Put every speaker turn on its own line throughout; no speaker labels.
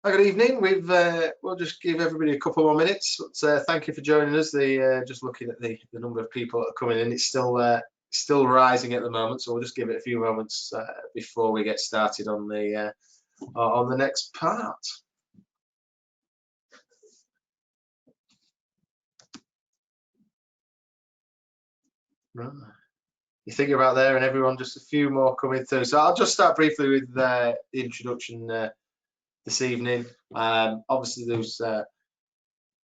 Good evening. We'll just give everybody a couple more minutes. But, thank you for joining us. Just looking at the number of people that are coming in, it's still rising at the moment. So we'll just give it a few moments before we get started on the next part. Right. You think about there, and everyone, just a few more coming through. So I'll just start briefly with the introduction this evening. Obviously,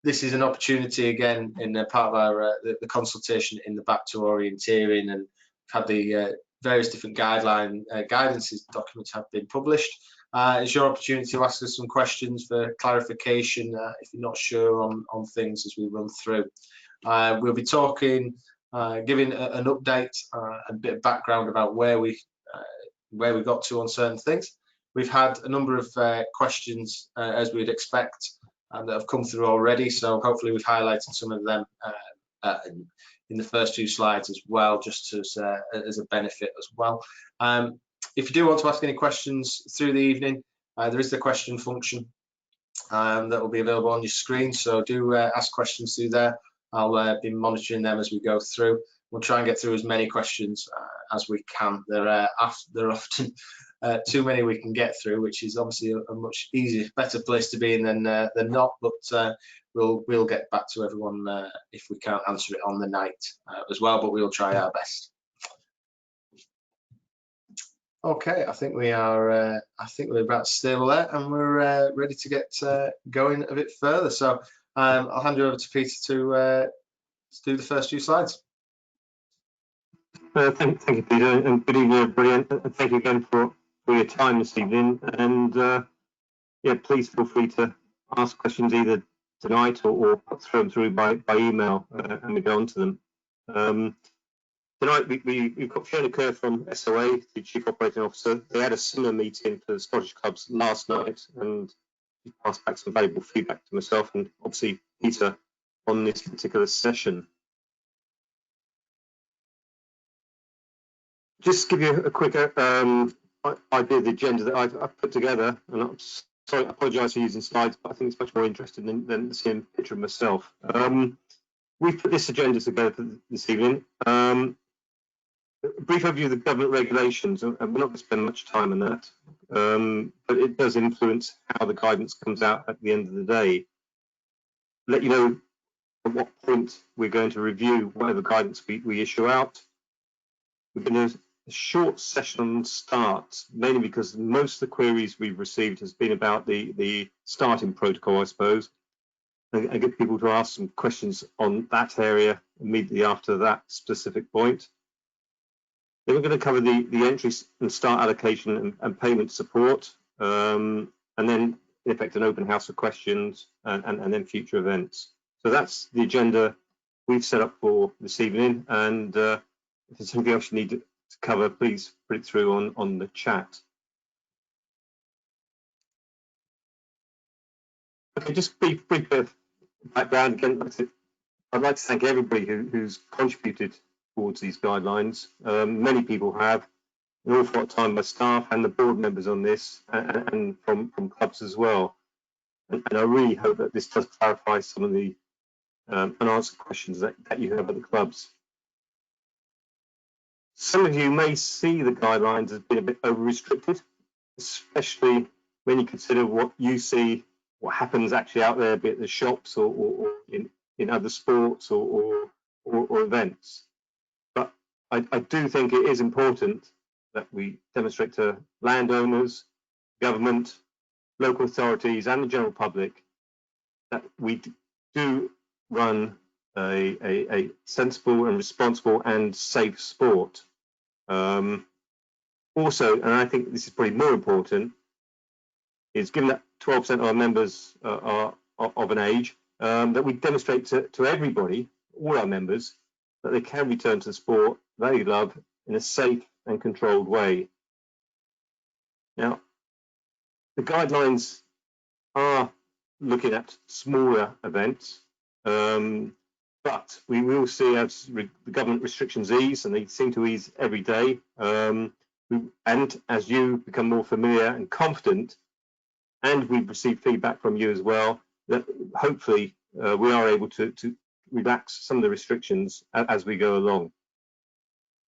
this is an opportunity again in part of our the consultation in the Back to Orienteering, and had the various different guidances documents have been published. It's your opportunity to ask us some questions for clarification if you're not sure on things as we run through. We'll be talking, giving an update and a bit of background about where we got to on certain things. We've had a number of questions, as we'd expect, that have come through already. So hopefully we've highlighted some of them in the first two slides as well, just as a benefit as well. If you do want to ask any questions through the evening, there is the question function that will be available on your screen. So do ask questions through there. I'll be monitoring them as we go through. We'll try and get through as many questions as we can. There are often too many we can get through, which is obviously a much easier, better place to be in than not. But we'll get back to everyone if we can't answer it on the night as well. But we'll try our best. Okay, I think we are. I think we're about stable there, and we're ready to get going a bit further. So I'll hand you over to Peter to do the first few slides.
Thank you, Peter, and good evening, everybody, and thank you again for your time this evening. And yeah, please feel free to ask questions either tonight or throw them through by email, and we go on to them. Tonight we've got Fiona Kerr from SOA, the Chief Operating Officer. They had a similar meeting for the Scottish clubs last night, and she passed back some valuable feedback to myself and obviously Peter on this particular session. Just give you a quick idea of the agenda that I've put together, and I'm sorry, I apologise for using slides, but I think it's much more interesting than seeing a picture of myself. We've put this agenda together for this evening. A brief overview of the government regulations, and we're not going to spend much time on that, but it does influence how the guidance comes out at the end of the day. Let you know at what point we're going to review whatever guidance we issue out. We're going to a short session on start, mainly because most of the queries we've received has been about the starting protocol, I suppose, and get people to ask some questions on that area immediately after that specific point. Then we're going to cover the entry and start allocation and payment support, and then in effect an open house of questions and then future events. So that's the agenda we've set up for this evening, and if there's something else you need to cover, please put it through on the chat. Okay, just brief bit of background again. I'd like to thank everybody who's contributed towards these guidelines. Many people have, an awful lot of time by staff and the board members on this, and from clubs as well. And I really hope that this does clarify some of the unanswered questions that you have at the clubs. Some of you may see the guidelines as being a bit over-restricted, especially when you consider what you see, what happens actually out there, be it the shops or in other sports or events. But I do think it is important that we demonstrate to landowners, government, local authorities and the general public that we do run a sensible and responsible and safe sport. Also, and I think this is probably more important, is given that 12% of our members are of an age, that we demonstrate to everybody, all our members, that they can return to the sport they love in a safe and controlled way. Now, the guidelines are looking at smaller events, but we will see as the government restrictions ease, and they seem to ease every day, and as you become more familiar and confident and we've received feedback from you as well that hopefully we are able to relax some of the restrictions as we go along.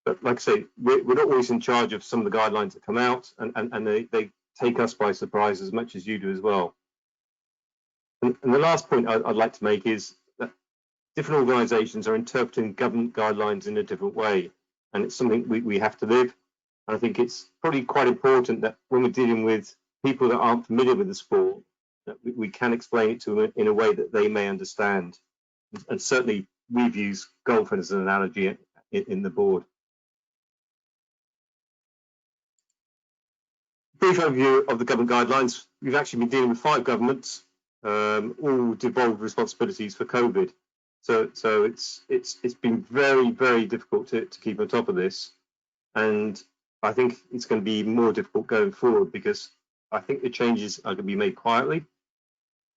But like I say, we're not always in charge of some of the guidelines that come out, and they take us by surprise as much as you do as well. And the last point I'd like to make is that different organisations are interpreting government guidelines in a different way, and it's something we have to live. And I think it's probably quite important that when we're dealing with people that aren't familiar with the sport, that we can explain it to them in a way that they may understand. And certainly we've used golf as an analogy in the board. Brief overview of the government guidelines. We've actually been dealing with 5 governments, all devolved responsibilities for COVID. So it's been very, very difficult to keep on top of this, and I think it's going to be more difficult going forward because I think the changes are going to be made quietly.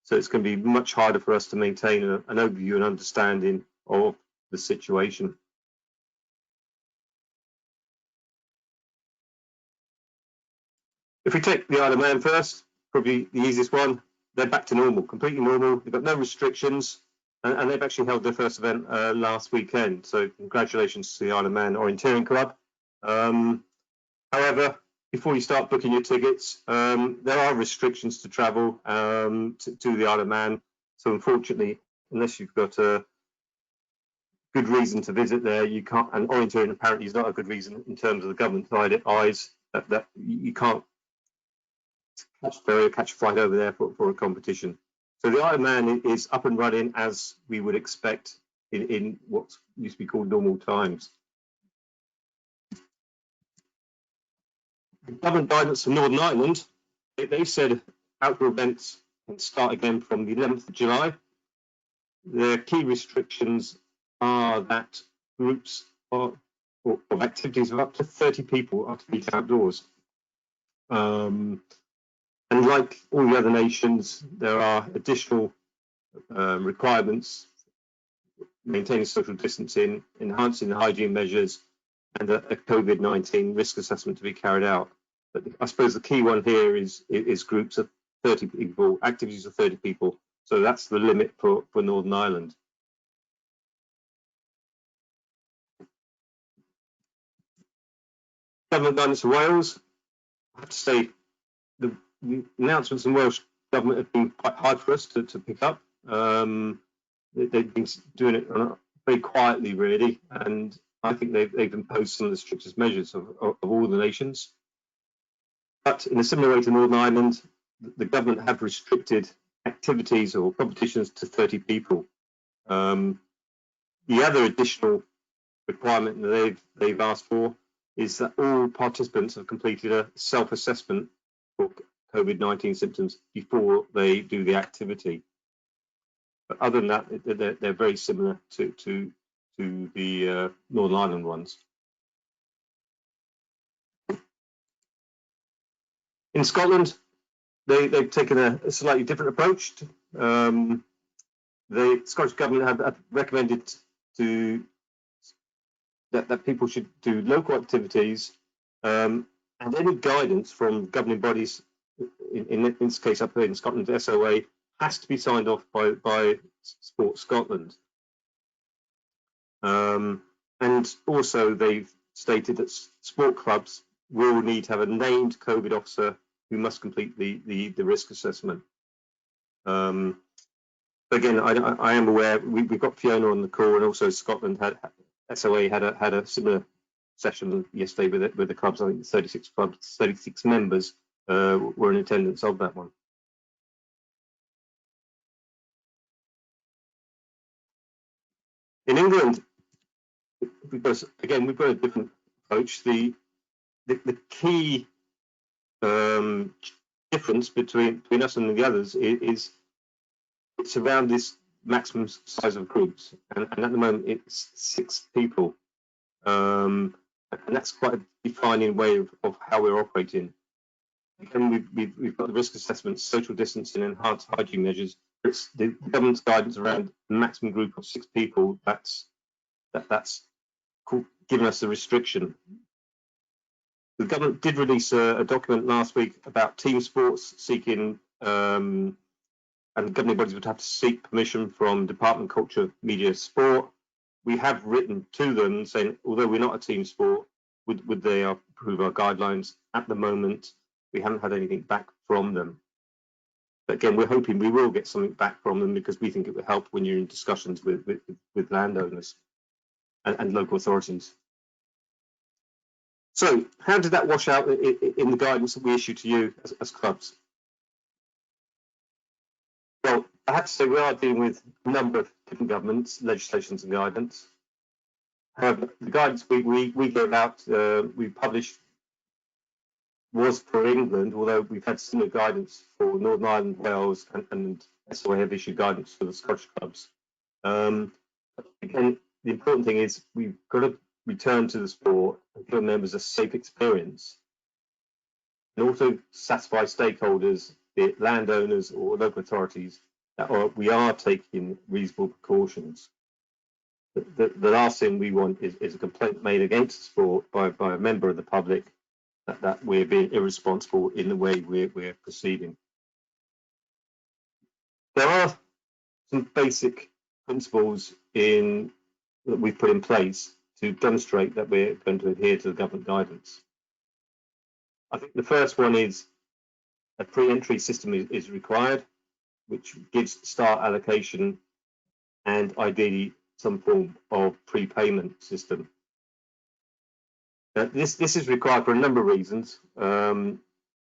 So it's going to be much harder for us to maintain an overview and understanding of the situation. If we take the Isle of Man first, probably the easiest one, they're back to normal, completely normal. They've got no restrictions, and they've actually held their first event last weekend. So congratulations to the Isle of Man Orienteering Club. However, before you start booking your tickets, there are restrictions to travel to the Isle of Man. So unfortunately, unless you've got a good reason to visit there, you can't. And orienteering apparently is not a good reason in terms of the government eyes that you can't catch a flight over there for a competition. So the Isle of Man is up and running as we would expect in what used to be called normal times. The government guidance for Northern Ireland, they said outdoor events can start again from the 11th of July. The key restrictions are that groups of activities of up to 30 people are to be outdoors. And like all the other nations, there are additional requirements, maintaining social distancing, enhancing the hygiene measures, and a COVID-19 risk assessment to be carried out. But I suppose the key one here is groups of 30 people, activities of 30 people. So that's the limit for Northern Ireland. Government guidance for Wales. I have to say the announcements in Welsh government have been quite hard for us to pick up. They've been doing it very quietly, really, and I think they've imposed some of the strictest measures of all the nations. But in a similar way to Northern Ireland, the government have restricted activities or competitions to 30 people. The other additional requirement that they've asked for is that all participants have completed a self-assessment for COVID-19 symptoms before they do the activity. But other than that, they're very similar to the Northern Ireland ones. In Scotland, they've taken a slightly different approach. The Scottish government have recommended that people should do local activities, and any guidance from governing bodies, in this case up here in Scotland, SOA, has to be signed off by Sport Scotland. And also they've stated that sport clubs will need to have a named COVID officer who must complete the risk assessment. Again, I am aware we've got Fiona on the call, and also Scotland SOA had a similar session yesterday with the clubs. I think 36 clubs, 36 members were in attendance of that one. In England, we've got a different approach. The key difference between us and the others is it's around this maximum size of groups, and at the moment it's 6 people, and that's quite a defining way of how we're operating. Again, we've got the risk assessment, social distancing, enhanced hygiene measures. It's the government's guidance around the maximum group of 6 people. That's given us a restriction. The government did release a document last week about team sports, seeking and governing bodies would have to seek permission from Department of Culture, Media, Sport. We have written to them saying, although we're not a team sport, would they approve our guidelines? At the moment, we haven't had anything back from them. But again, we're hoping we will get something back from them, because we think it would help when you're in discussions with landowners and local authorities. So how did that wash out in the guidance that we issued to you as clubs? Well, I have to say we are dealing with a number of different governments, legislations and guidance. However, the guidance we gave out, we published, was for England, although we've had similar guidance for Northern Ireland, Wales, and SOA have issued guidance for the Scottish clubs. Again, the important thing is we've got to return to the sport and give members a safe experience, and also satisfy stakeholders, be it landowners or local authorities, that we are taking reasonable precautions. The last thing we want is a complaint made against the sport by a member of the public that we're being irresponsible in the way we're proceeding. There are some basic principles that we've put in place to demonstrate that we're going to adhere to the government guidance. I think the first one is a pre-entry system is required, which gives start allocation and ideally some form of prepayment system. This is required for a number of reasons. One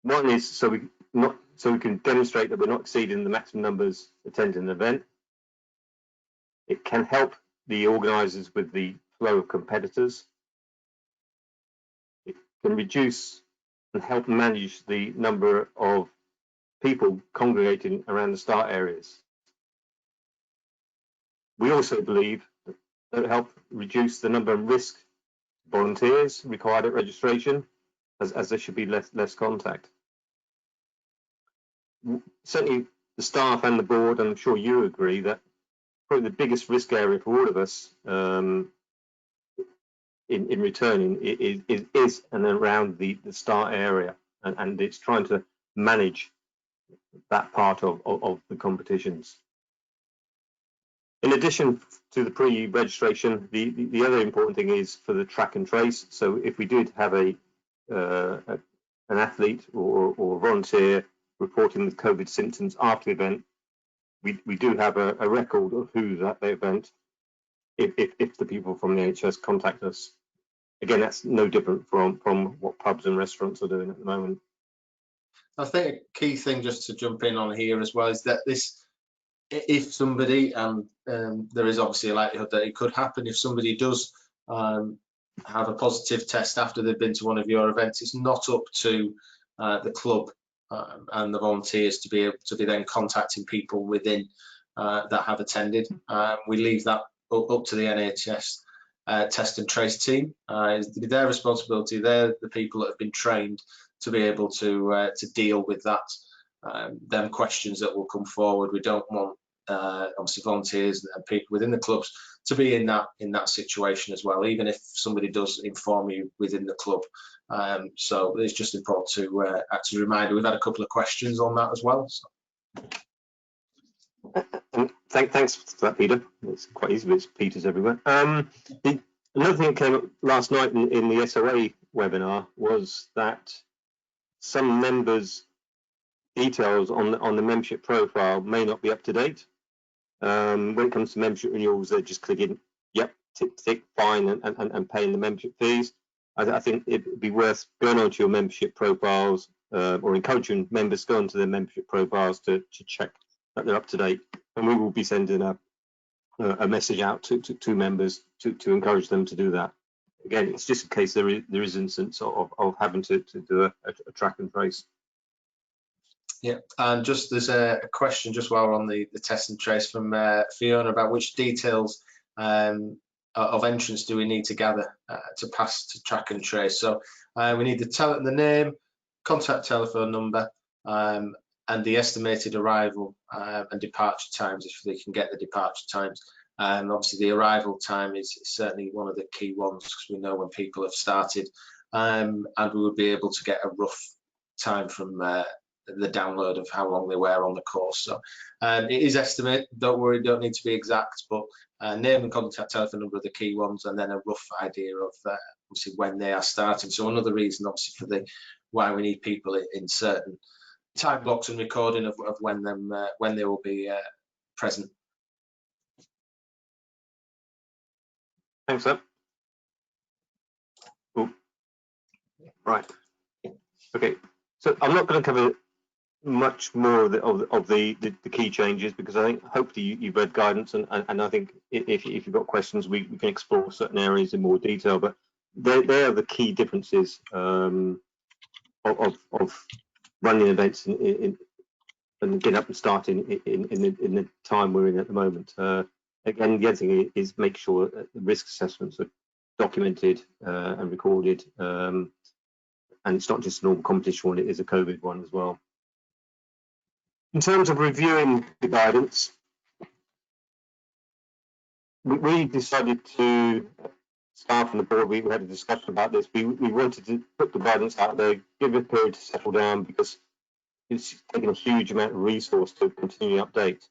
is so we can demonstrate that we're not exceeding the maximum numbers attending an event. It can help the organisers with the flow of competitors. It can reduce and help manage the number of people congregating around the start areas. We also believe that it will help reduce the number and risk volunteers required at registration, as there should be less contact. Certainly the staff and the board, and I'm sure you agree, that probably the biggest risk area for all of us in returning is and around the start area, and it's trying to manage that part of the competitions. In addition to the pre-registration, the other important thing is for the track and trace. So if we did have an athlete or volunteer reporting with COVID symptoms after the event, we do have a record of who's at the event if the people from the NHS contact us. Again, that's no different from what pubs and restaurants are doing at the moment.
I think a key thing, just to jump in on here as well, is that if somebody, and there is obviously a likelihood that it could happen, if somebody does have a positive test after they've been to one of your events, it's not up to the club and the volunteers to be able to be then contacting people within that have attended. We leave that up to the NHS test and trace team. It's their responsibility. They're the people that have been trained to be able to deal with that, them questions that will come forward. We don't want obviously volunteers and people within the clubs to be in that situation as well, even if somebody does inform you within the club. So it's just important to actually remind you. We've had a couple of questions on that as well. So.
Thanks for that, Peter. It's quite easy, but it's Peters everywhere. Another thing that came up last night in the SOA webinar was that some members' details on the membership profile may not be up to date. When it comes to membership renewals, they're just clicking, yep, tick, fine, and paying the membership fees. I think it'd be worth going onto your membership profiles or encouraging members to go onto their membership profiles to check that they're up to date. And we will be sending a message out to members to encourage them to do that. Again, it's just in case there is instance of having to do a track and trace.
Yeah, and just there's a question just while we're on the test and trace from Fiona about which details of entrance do we need to gather to pass to track and trace. So we need the name, contact telephone number, and the estimated arrival and departure times, if they can get the departure times. Obviously the arrival time is certainly one of the key ones, because we know when people have started, and we would be able to get a rough time from the download of how long they were on the course. So it is estimate. Don't worry, don't need to be exact, but name and contact telephone number are the key ones, and then a rough idea of obviously when they are starting. So another reason, obviously, for the why we need people in certain time blocks and recording of when they will be present.
Thanks, sir. Cool. Right. Okay. So I'm not going to cover much more of the key changes, because I think hopefully you've read guidance, and I think if you've got questions, we can explore certain areas in more detail. But they are the key differences of running events and getting up and starting in the time we're in at the moment. Again, the other thing is make sure that the risk assessments are documented and recorded, and it's not just a normal competition one, it is a COVID one as well. In terms of reviewing the guidance, we decided to, staff and the board, we had a discussion about this. We wanted to put the guidance out there, give it a period to settle down, because it's taken a huge amount of resource to continue to update.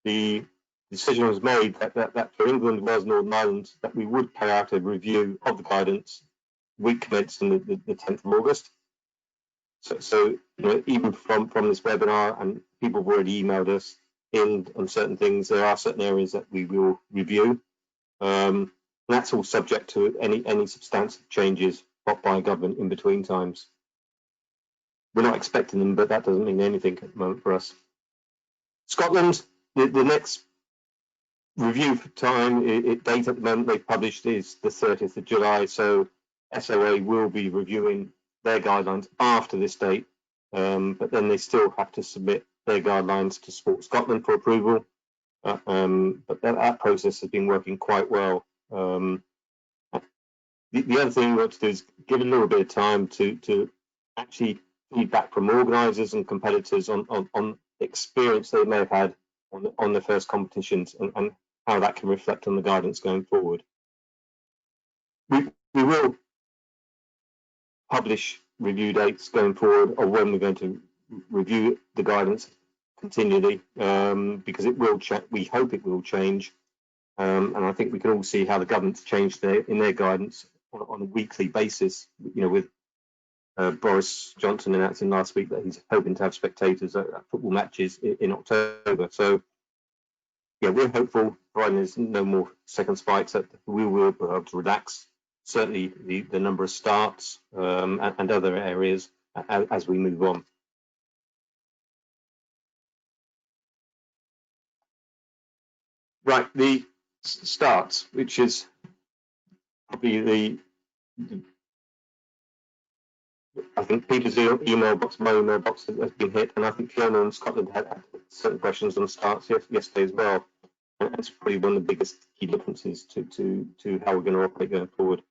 The decision was made that for England, Wales, Northern Ireland, that we would carry out a review of the guidance week commencing the 10th of August. So you know, even from this webinar, and people have already emailed us in on certain things, there are certain areas that we will review. And that's all subject to any substantive changes by government in between times. We're not expecting them, but that doesn't mean anything at the moment for us. Scotland, the next review for time, date at the moment they've published is the 30th of July. So SOA will be reviewing their guidelines after this date, but then they still have to submit their guidelines to Sport Scotland for approval. But that process has been working quite well. The other thing we want to do is give a little bit of time to actually feedback from organisers and competitors on experience they may have had on their first competitions, and how that can reflect on the guidance going forward. We will publish review dates going forward of when we're going to review the guidance continually, because it will change. We hope it will change, and I think we can all see how the government's changed in their guidance on a weekly basis. You know, with Boris Johnson announcing last week that he's hoping to have spectators at football matches in October. So yeah, we're hopeful, providing there's no more second spikes, that we will be able to relax certainly the number of starts and other areas as we move on. Right, the starts, which is probably I think Peter's email box, my email box has been hit, and I think Fiona in Scotland had certain questions on starts yesterday as well. And that's probably one of the biggest key differences to how we're going to operate going forward.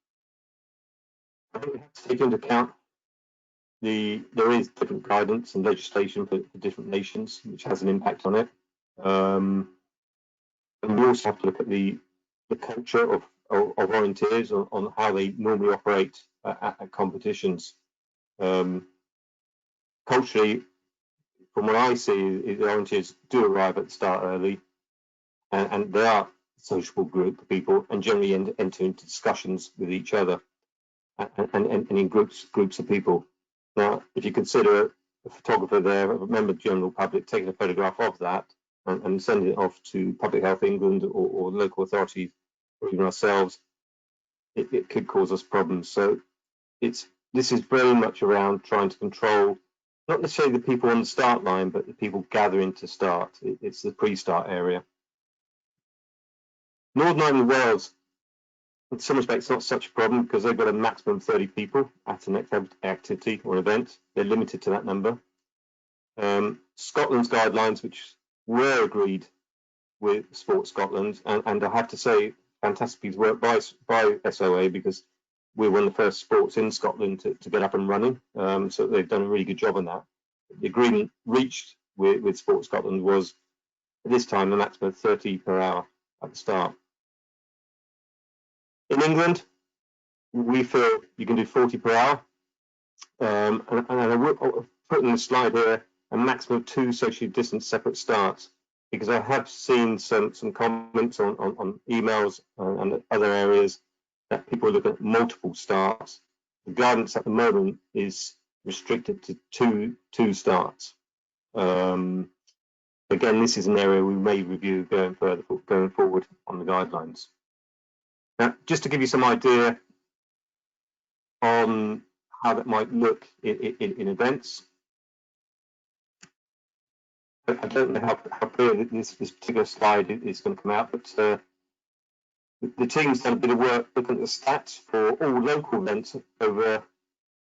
I think we have to take into account there is different guidance and legislation for different nations, which has an impact on it. And we also have to look at the culture of orienteers on how they normally operate at competitions. Culturally, from what I see, the orienteers do arrive at the start early, and they are a sociable group of people, and generally enter into discussions with each other and in groups of people. Now, if you consider a photographer there, a member of the general public, taking a photograph of that and sending it off to Public Health England or local authorities or even ourselves, it could cause us problems. So this is very much around trying to control not necessarily the people on the start line, but the people gathering to start. It's the pre-start area. Northern Ireland and Wales, in some respects, not such a problem, because they've got a maximum of 30 people at an activity or event. They're limited to that number. Scotland's guidelines, which were agreed with Sport Scotland, and I have to say, fantastic piece of work by SOA, because we're one of the first sports in Scotland to get up and running. So they've done a really good job on that. The agreement reached with Sport Scotland was, at this time, a maximum of 30 per hour at the start. In England, we feel you can do 40 per hour. And I will put in the slide here a maximum of 2 socially distanced separate starts, because I have seen some comments on emails and other areas that people are looking at multiple starts. The guidance at the moment is restricted to two starts. Again, this is an area we may review going forward on the guidelines. Now, just to give you some idea on how that might look in events, I don't know how clear this particular slide is going to come out, but the team's done a bit of work looking at the stats for all local events over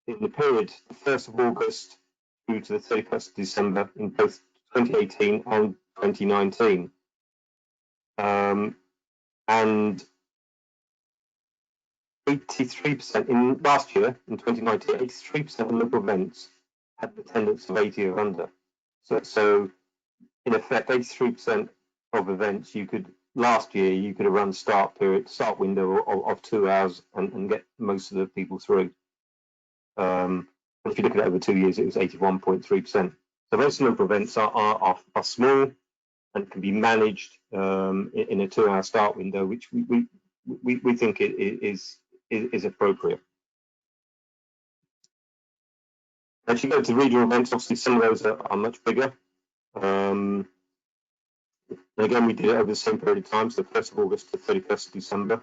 in the period the 1st of August through to the 31st of December in both 2018 and 2019. And 83% in last year, in 2019, 83% of local events had an attendance of 80 or under. So in effect, 83% of events last year you could have run start window of 2 hours and get most of the people through. If you look at it over 2 years, it was 81.3%. So most local events are small and can be managed in a 2 hour start window, which we think it is appropriate. As you go to regional events, obviously some of those are much bigger. And again, we did it over the same period of time, so 1st of August to 31st of December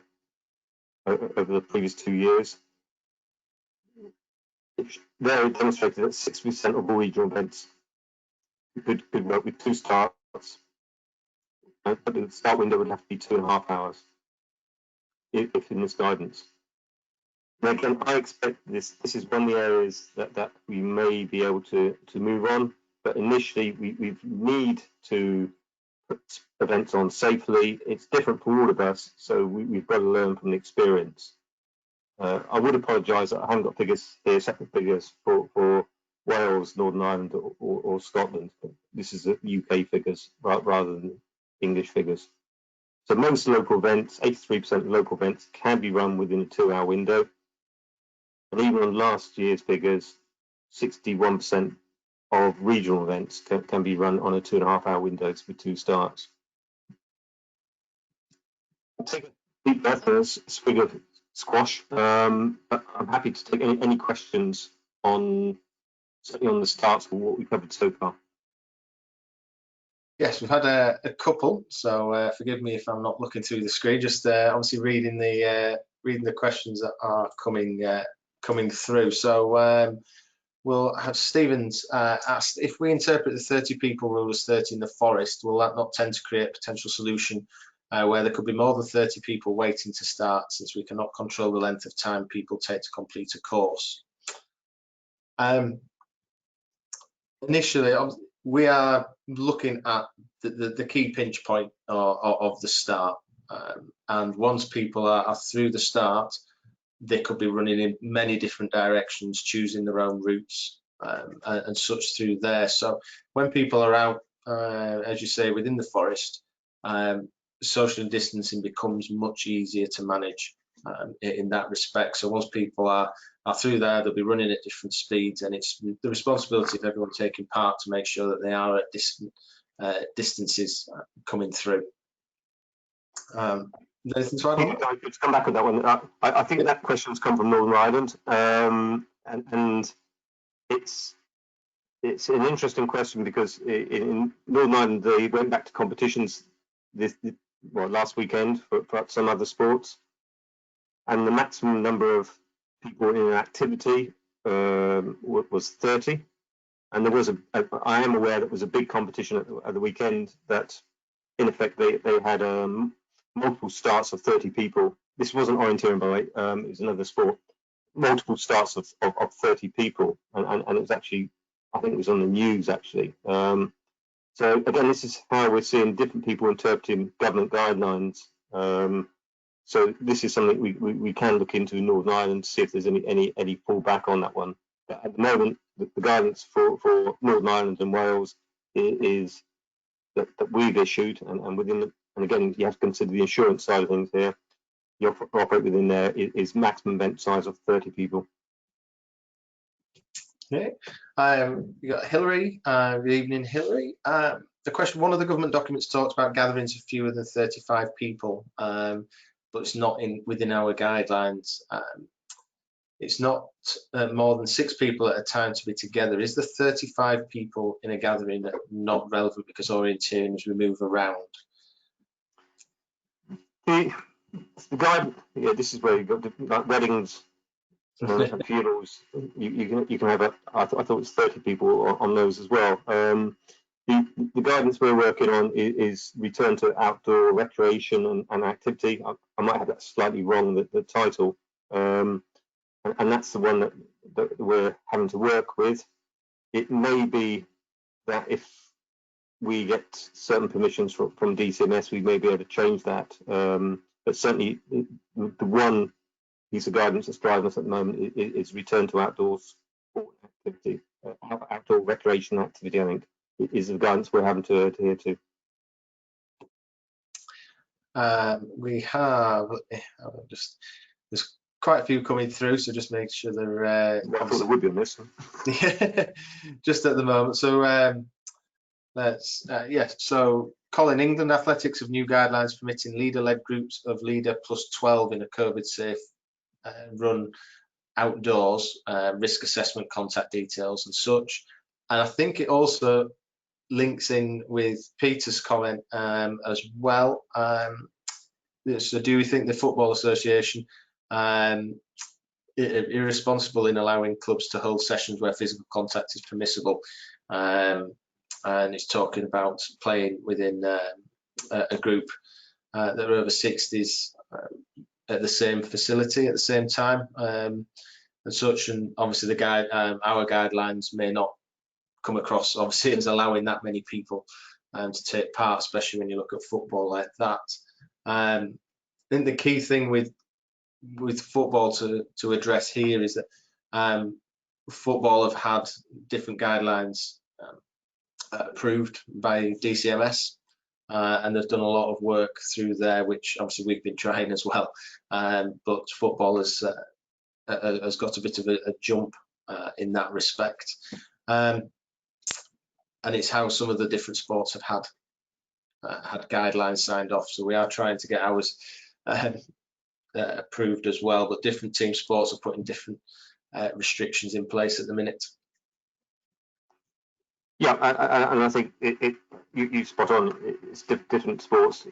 over the previous 2 years. There it demonstrated that 60% of all regional events could work with 2 starts, but the start window would have to be 2.5 hours if in this guidance. And again, I expect this is one of the areas that we may be able to move on, but initially we need to put events on safely. It's different for all of us, so we've got to learn from the experience. I would apologise that I haven't got figures here, separate figures for Wales, Northern Ireland or Scotland. This is UK figures rather than English figures. So most local events, 83% of local events can be run within a 2 hour window. And even on last year's figures, 61% of regional events can be run on a 2.5 hour window with 2 starts. I'll take a deep breath and a swig of squash. I'm happy to take any questions certainly on the starts for what we've covered so far.
Yes, we've had a couple, so forgive me if I'm not looking through the screen. Just obviously reading the questions that are coming through. So we'll have Stevens asked, if we interpret the 30 people rule as 30 in the forest, will that not tend to create a potential solution where there could be more than 30 people waiting to start, since we cannot control the length of time people take to complete a course? Initially, we are looking at the key pinch point of the start, and once people are through the start, they could be running in many different directions, choosing their own routes and such through there. So when people are out, as you say, within the forest, social distancing becomes much easier to manage in that respect. So once people are through there, they'll be running at different speeds, and it's the responsibility of everyone taking part to make sure that they are at distances coming through. Nathan, so
I could come back on that one. I think that question's come from Northern Ireland, and it's an interesting question because in Northern Ireland they went back to competitions last weekend for some other sports, and the maximum number of people in an activity was 30. And there was I am aware that was a big competition at the weekend that, in effect, they had multiple starts of 30 people. This wasn't orienteering, by the way, it was another sport. Multiple starts of 30 people, and it was actually, I think it was on the news actually. So again, this is how we're seeing different people interpreting government guidelines. So this is something we can look into in Northern Ireland to see if there's any pullback on that one. But at the moment, the guidance for Northern Ireland and Wales is that we've issued, and within and again, you have to consider the insurance side of things here. You operate within there is maximum event size of 30 people.
Okay. You got Hillary. Good evening, Hillary. The question: one of the government documents talks about gatherings of fewer than 35 people, but it's not within our guidelines. It's not more than 6 people at a time to be together. Is the 35 people in a gathering not relevant because orienteering is we move around?
The guide, yeah, this is where you got like weddings and funerals. You can have I thought it was 30 people on those as well. The guidance we're working on is return to outdoor recreation and activity. I might have that slightly wrong, the title, and that's the one that we're having to work with. It may be that if we get certain permissions from DCMS, we may be able to change that. But certainly, the one piece of guidance that's driving us at the moment is return to outdoors sport activity, outdoor recreation activity. I think is the guidance we're having to adhere to.
We have just there's quite a few coming through, so just make sure they're.
Well, I thought there would be on this one.
Just at the moment. So let's So Colin, England Athletics have new guidelines permitting leader-led groups of leader plus 12 in a COVID-safe run outdoors, risk assessment, contact details, and such. And I think it also links in with Peter's comment as well. So do we think the Football Association irresponsible in allowing clubs to hold sessions where physical contact is permissible? And it's talking about playing within a group that are over 60s at the same facility at the same time and such. And obviously the our guidelines may not come across obviously as allowing that many people to take part, especially when you look at football like that. I think the key thing with football to address here is that football have had different guidelines approved by DCMS, and they've done a lot of work through there, which obviously we've been trying as well. But football has got a bit of a jump in that respect. And it's how some of the different sports have had guidelines signed off. So we are trying to get ours approved as well, but different team sports are putting different restrictions in place at the minute.
Yeah, and I think you spot on. It's different sports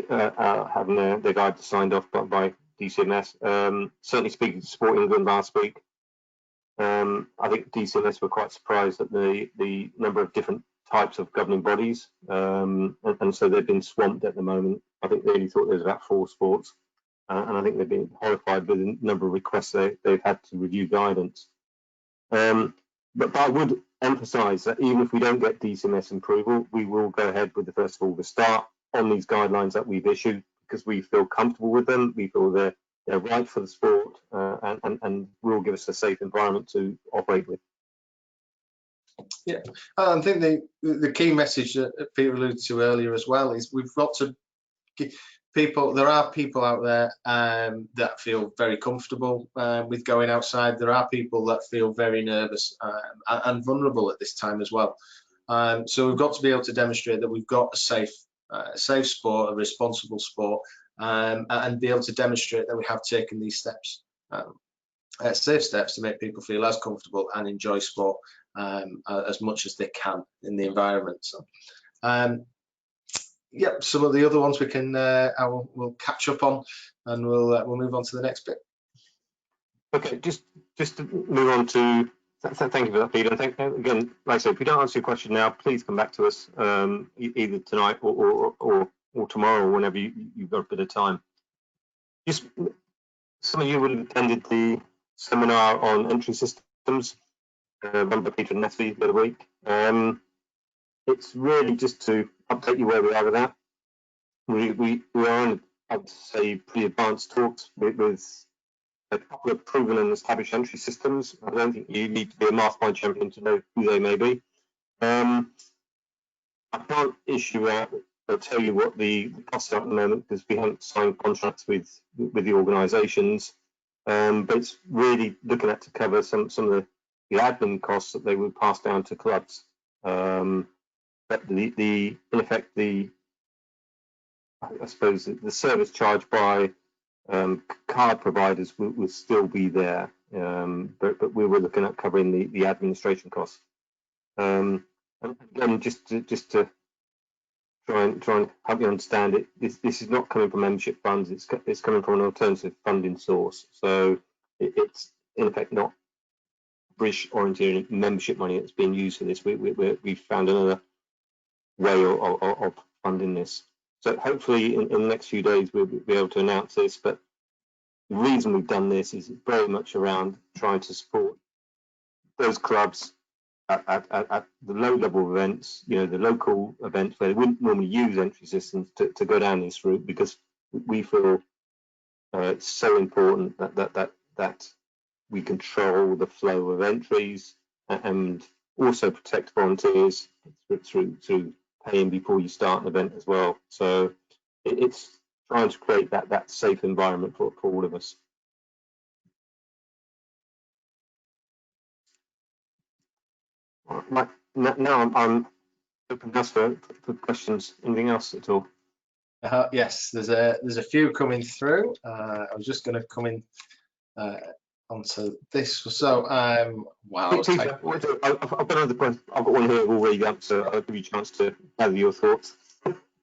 having their guides signed off by DCMS. Certainly speaking to Sport England last week, I think DCMS were quite surprised at the number of different types of governing bodies, and so they've been swamped at the moment. I think they only thought there was about 4 sports, and I think they've been horrified with the number of requests they've had to review guidance. But I would emphasise that even if we don't get DCMS approval, we will go ahead with the 1st of August start on these guidelines that we've issued because we feel comfortable with them. We feel they're right for the sport and will give us a safe environment to operate with.
Yeah, I think the key message that Peter alluded to earlier as well is we've got to people. There are people out there that feel very comfortable with going outside. There are people that feel very nervous and vulnerable at this time as well. So we've got to be able to demonstrate that we've got a safe sport, a responsible sport, and be able to demonstrate that we have taken these steps, safe steps, to make people feel as comfortable and enjoy sport as much as they can in the environment. So, yep, some of the other ones we can we'll catch up on, and we'll move on to the next bit.
Okay, just to move on to thank you for that, Peter. And again, like I said, if we don't answer your question now, please come back to us either tonight or tomorrow, or whenever you've got a bit of time. Just some of you would have attended the seminar on entry systems run by Peter and Natalie the other week. It's really just to update you where we are with that. We are in, I'd say, pretty advanced talks with a couple of proven and established entry systems. I don't think you need to be a mastermind champion to know who they may be. I can't issue out or tell you what the costs are at the moment because we haven't signed contracts with the organisations. But it's really looking at to cover some of the admin costs that they would pass down to clubs. But in effect, I suppose the service charged by card providers will still be there, but we were looking at covering the administration costs. And again, just to try and help you understand it, this is not coming from membership funds. It's coming from an alternative funding source. So it's in effect not British Orienteering membership money that's being used for this. We've found another way of funding this. So hopefully in the next few days we'll be able to announce this. But the reason we've done this is very much around trying to support those clubs at the low level events, the local events where they wouldn't normally use entry systems to go down this route, because we feel it's so important that we control the flow of entries and also protect volunteers through paying before you start an event as well. So it's trying to create that safe environment for all of us. Right, now I'm open house for questions. Anything else at all?
Yes, there's a few coming through. I was just going to come in onto this. So wow,
Peter, I've got another question. I've got one here already up, so I'll give you a chance to gather your thoughts.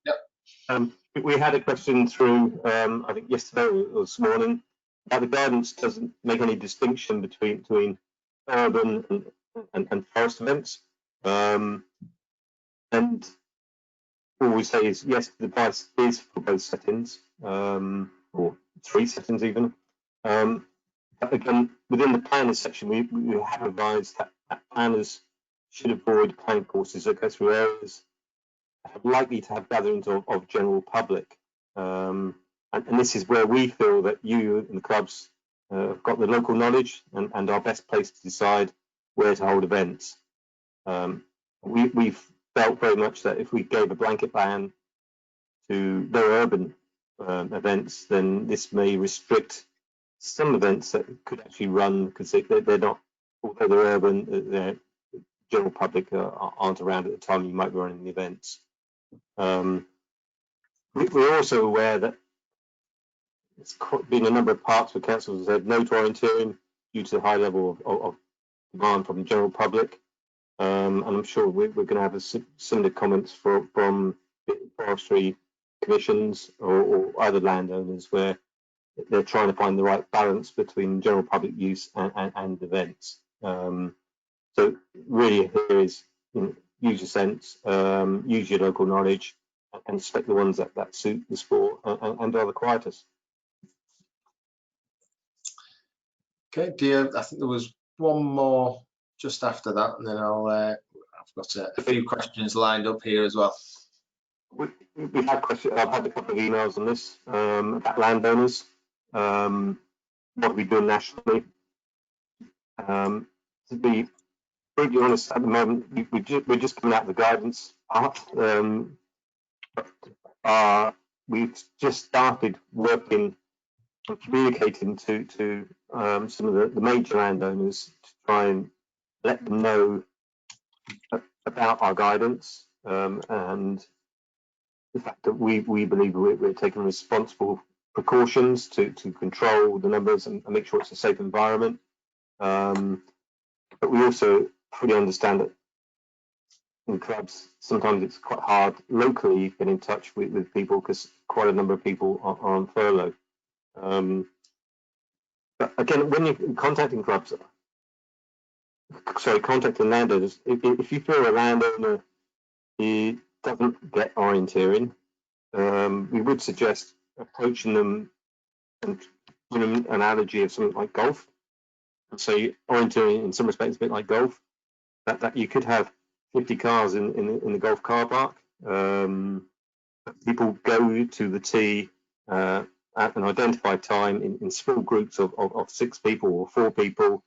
Yep.
We had a question through, I think yesterday or this morning, how the guidance doesn't make any distinction between urban and forest events. And all we say is, yes, the advice is for both settings, or 3 settings even. But again, within the planners section, we have advised that planners should avoid planning courses that go through areas likely to have gatherings of general public. And this is where we feel that you and the clubs have got the local knowledge and are best placed to decide where to hold events. We've felt very much that if we gave a blanket ban to no urban events, then this may restrict some events that could actually run, because they're not, although they're urban, the general public aren't around at the time you might be running the events. We're also aware that it's been a number of parks where councils have said no to orienteering due to the high level of demand from the general public. And I'm sure we're going to have similar comments from forestry commissions or other landowners, where they're trying to find the right balance between general public use and events. So really here is, use your sense, use your local knowledge, and select the ones that suit the sport and are the quietest.
Okay, dear. I think there was one more just after that, and then I've got a few questions lined up here as well.
We had questions. I've had a couple of emails on this about landowners. What are we doing nationally? To be brutally honest, at the moment, we're just coming out of the guidance part. We've just started working and communicating to some of the major landowners to try and let them know about our guidance and the fact that we believe we're taking responsible precautions to control the numbers and make sure it's a safe environment. But we also fully understand that in clubs, sometimes it's quite hard locally to get in touch with people, because quite a number of people are on furlough. But again, when you're contacting clubs, contacting landowners, if you feel a landowner doesn't get orienteering, we would suggest approaching them and giving them an analogy of something like golf. And so orienteering in some respects is a bit like golf, that you could have 50 cars in the golf car park. People go to the tee at an identified time in small groups of 6 people or 4 people,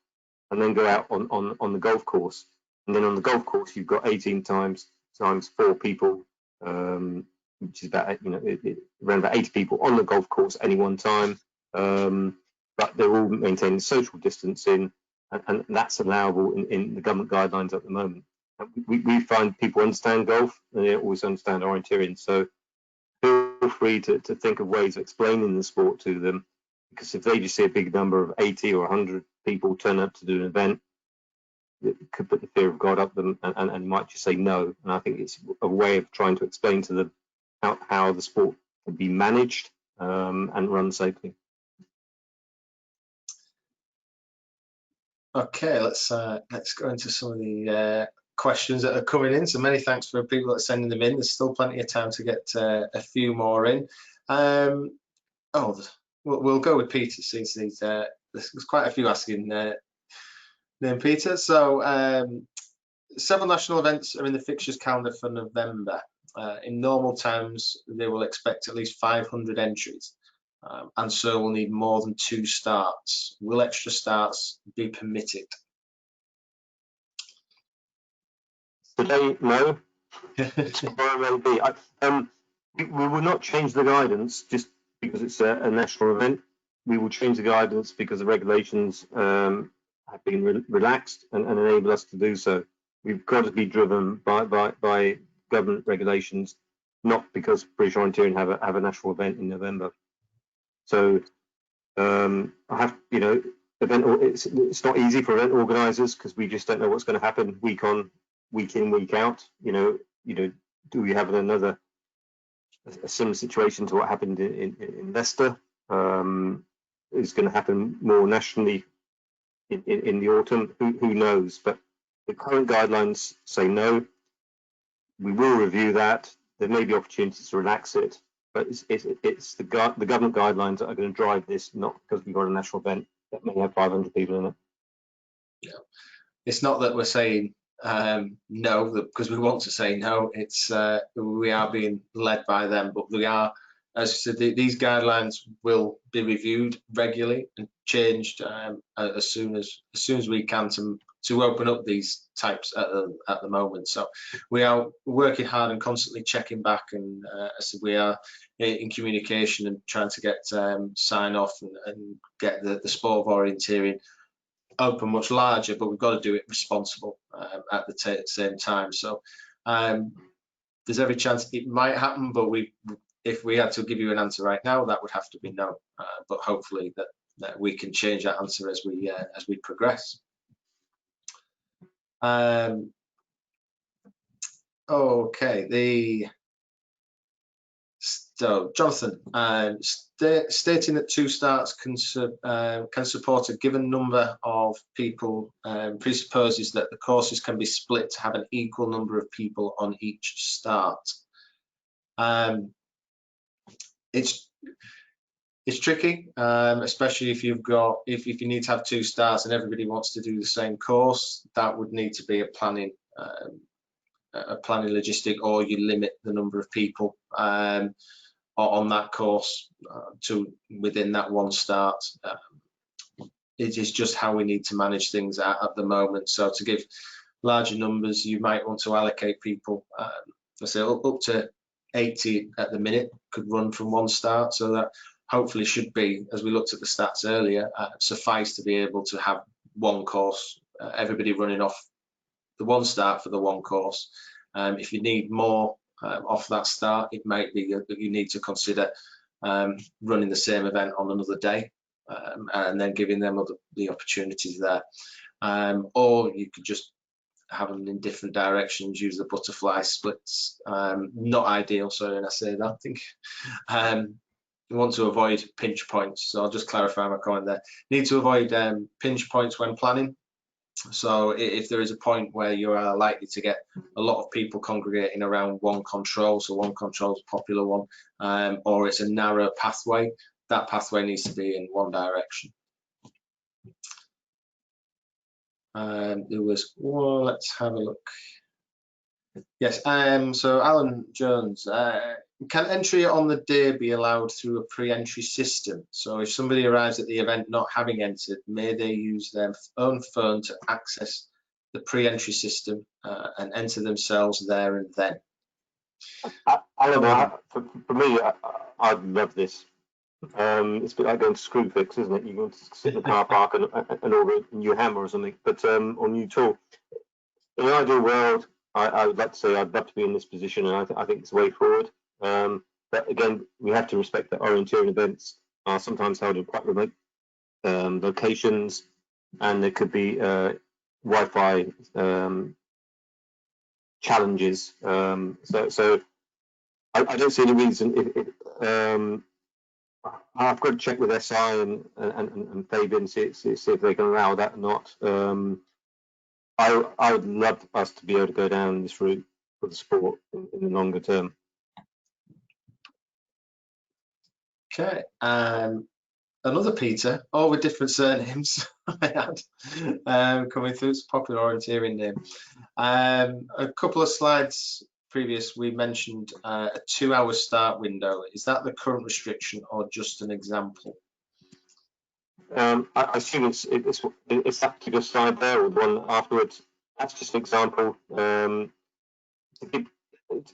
and then go out on the golf course. And then on the golf course, you've got 18 times 4 people, which is about around about 80 people on the golf course at any one time. But they're all maintaining social distancing, and that's allowable in the government guidelines at the moment. We find people understand golf and they always understand orienteering, so feel free to think of ways of explaining the sport to them, because if they just see a big number of 80 or 100 people turn up to do an event, it could put the fear of God up them and might just say no. And I think it's a way of trying to explain to them how the sport can be managed and run safely.
Okay, let's go into some of the questions that are coming in. So many thanks for people that are sending them in. There's still plenty of time to get a few more in. We'll go with Peter since there's quite a few asking name Peter. So several national events are in the fixtures calendar for November. In normal times, they will expect at least 500 entries. And so we'll need more than 2 starts. Will extra starts be permitted?
Today, no. Tomorrow may be. We will not change the guidance just because it's a national event. We will change the guidance because the regulations have been relaxed and enable us to do so. We've got to be driven by government regulations, not because British Orienteering have a national event in November. So I have, it's not easy for event organisers because we just don't know what's going to happen week in, week out. Do we have a similar situation to what happened in Leicester? Is going to happen more nationally in the autumn? Who knows? But the current guidelines say no. We will review that. There may be opportunities to relax it, but it's the government guidelines that are going to drive this, not because we've got a national event that may have 500 people in it.
Yeah, it's not that we're saying no because we want to say no. It's we are being led by them, but we are, as I said, these guidelines will be reviewed regularly and changed as soon as we can to open up these types at the moment. So we are working hard and constantly checking back, and as we are in communication and trying to get sign off and get the sport of orienteering open much larger, but we've got to do it responsible at the same time. So there's every chance it might happen, but if we had to give you an answer right now, that would have to be no. But hopefully that we can change that answer as we progress. Okay, so Jonathan, stating that 2 starts can support a given number of people presupposes that the courses can be split to have an equal number of people on each start. It's tricky, especially if you need to have 2 starts and everybody wants to do the same course. That would need to be a planning logistic, or you limit the number of people on that course to within that 1 start. It is just how we need to manage things at the moment. So to give larger numbers, you might want to allocate people, let's say up to 80 at the minute could run from 1 start, so that hopefully should be, as we looked at the stats earlier, suffice to be able to have 1 course, everybody running off the 1 start for the 1 course. If you need more off that start, it might be that you need to consider running the same event on another day and then giving them the opportunities there. Or you could just have them in different directions, use the butterfly splits. Not ideal, so when I say that, I think you want to avoid pinch points. So I'll just clarify my comment there. Need to avoid pinch points when planning. So if there is a point where you are likely to get a lot of people congregating around 1 control, so 1 control is a popular one, or it's a narrow pathway, that pathway needs to be in 1 direction. There was one, let's have a look. Yes, so Alan Jones, can entry on the day be allowed through a pre-entry system? So if somebody arrives at the event not having entered, may they use their own phone to access the pre-entry system and enter themselves there and then?
Alan, for me, I'd love this. It's a bit like going to Screwfix, isn't it? You go to sit in the car park and order a new hammer or something, but or new tool. In an ideal world, I would like to say I'd love to be in this position, and I think it's the way forward. But again, we have to respect that orienteering events are sometimes held in quite remote locations, and there could be Wi-Fi challenges. So I don't see any reason. I've got to check with SI and Fabian, see if they can allow that or not. I would love us to be able to go down this route for the sport in the longer term.
Okay. Another Peter, all with different surnames. I had coming through. It's a popular orienteering name. A couple of slides previous, we mentioned a 2-hour start window. Is that the current restriction or just an example?
I assume it's that particular slide there or the one afterwards. That's just an example.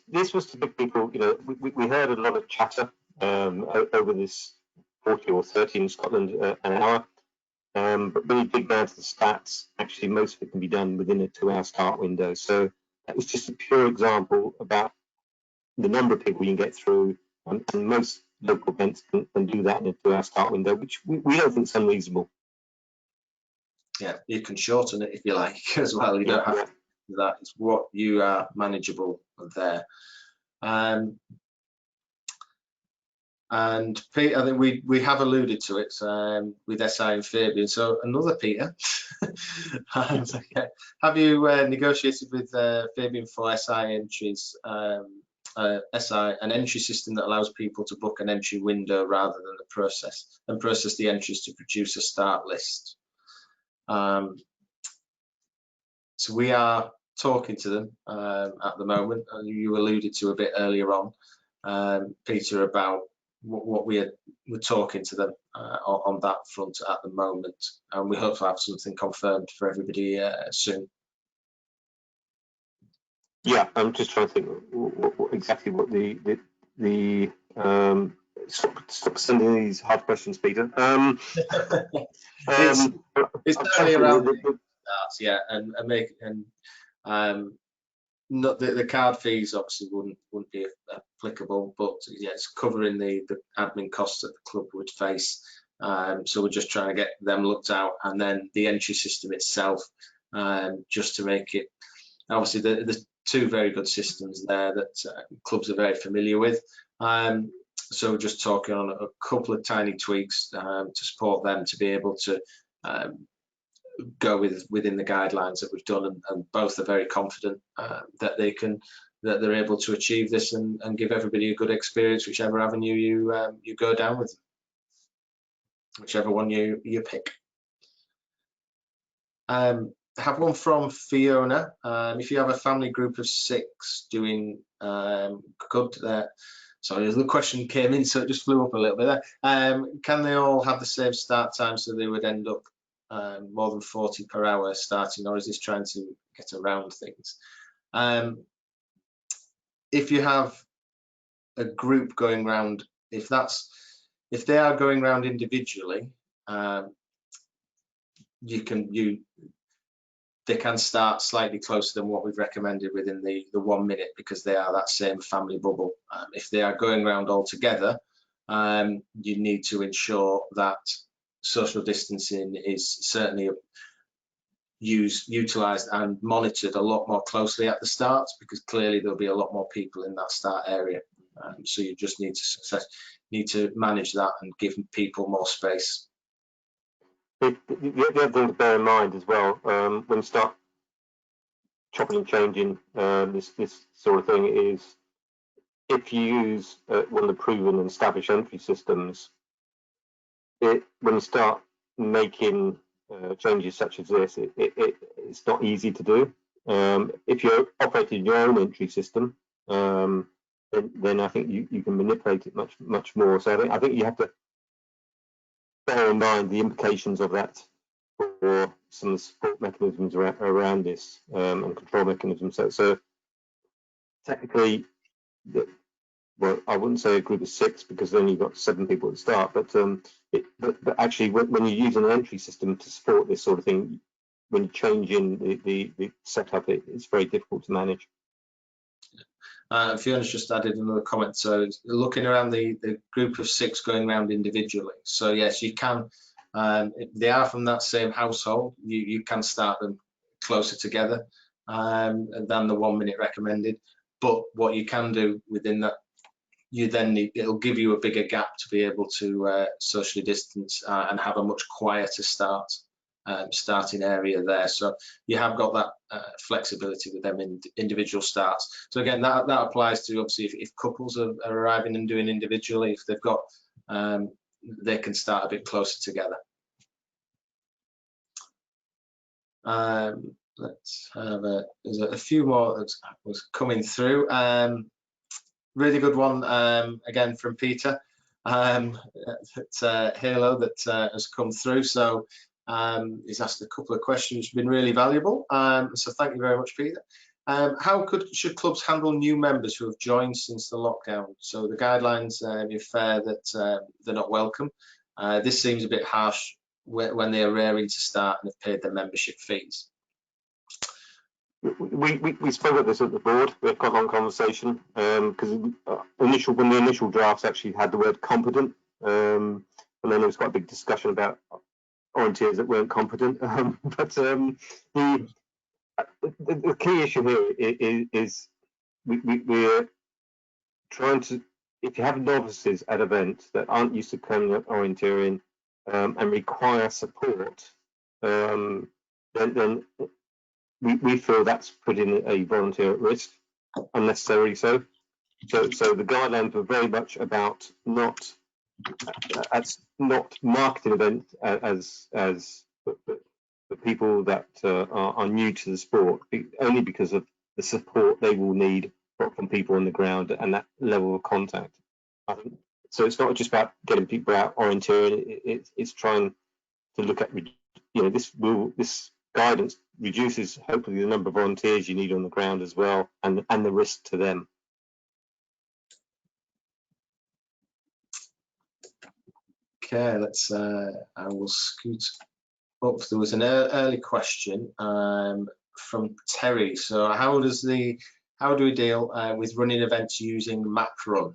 This was to give people, you know, we heard a lot of chatter over this 40 or 30 in Scotland an hour. But when you dig down to the stats, actually most of it can be done within a 2-hour start window. So that was just a pure example about the number of people you can get through, and most local events can do that in a 2-hour start window, which we don't think is unreasonable.
Yeah, you can shorten it if you like as well. You don't have to do that. It's what you are manageable there. And Pete, I think we have alluded to it with SI and Fabian. So another Peter, have you negotiated with Fabian for SI entries? SI, an entry system that allows people to book an entry window rather than process the entries to produce a start list. So we are talking to them at the moment. You alluded to a bit earlier on, Peter, about what we're talking to them on that front at the moment, and we hope to have something confirmed for everybody soon.
Yeah, I'm just trying to think exactly what the stop sending these hard questions, Peter.
It's certainly around starts, yeah, and make not the card fees obviously wouldn't be applicable, but yeah, it's covering the admin costs that the club would face. So we're just trying to get them looked out, and then the entry system itself, just to make it. Obviously, the 2 very good systems there that clubs are very familiar with. So we're just talking on a couple of tiny tweaks to support them to be able to go within the guidelines that we've done, and both are very confident that they're able to achieve this and give everybody a good experience, whichever avenue you go down with, whichever one you pick. Have one from Fiona. If you have a family group of 6 doing good there. Sorry, the question came in, so it just flew up a little bit there. Can they all have the same start time, so they would end up more than 40 per hour starting, or is this trying to get around things? If you have a group going round, if they are going round individually, they can start slightly closer than what we've recommended within the 1 minute, because they are that same family bubble. If they are going round all together, you need to ensure that social distancing is certainly utilised and monitored a lot more closely at the start, because clearly there'll be a lot more people in that start area. So you just need to manage that and give people more space.
The other thing to bear in mind as well, when you start chopping and changing this sort of thing, is if you use one of the proven and established entry systems, when you start making changes such as this, it's not easy to do. If you're operating your own entry system, then I think you can manipulate it much more. So I think you have to bear in mind the implications of that for some of the support mechanisms around this and control mechanisms. So technically, well, I wouldn't say a group of 6 because then you've got 7 people at the start, but actually when you're using an entry system to support this sort of thing, when you change in the setup, it's very difficult to manage.
Fiona's just added another comment. So looking around the group of 6 going around individually. So yes, you can, if they are from that same household, you can start them closer together than the 1 minute recommended. But what you can do within that, you then need, it'll give you a bigger gap to be able to socially distance and have a much quieter starting area there. So you have got that flexibility with them in individual starts. So again, that applies to obviously if couples are arriving and doing individually, if they've got, they can start a bit closer together. Let's have there's a few more that was coming through. Really good one, again from Peter at Halo that has come through. So he's asked a couple of questions which have been really valuable. So thank you very much, Peter. How should clubs handle new members who have joined since the lockdown? So the guidelines infer that they're not welcome. This seems a bit harsh when they are raring to start and have paid their membership fees.
We spoke about this at the board. We had quite a long conversation because when the initial drafts actually had the word competent, and then there was quite a big discussion about orienteers that weren't competent. But the key issue here is we're trying to, if you have novices at events that aren't used to coming up orienteering and require support, then we feel that's putting a volunteer at risk, unnecessarily so. So the guidelines were very much about not marketing events as the people that are new to the sport, only because of the support they will need from people on the ground and that level of contact. So it's not just about getting people out orienteering. It's trying to look at, this guidance reduces hopefully the number of volunteers you need on the ground as well, and the risk to them.
Okay, let's I will scoot up. There was an early question from Terry. So how do we deal with running events using MapRun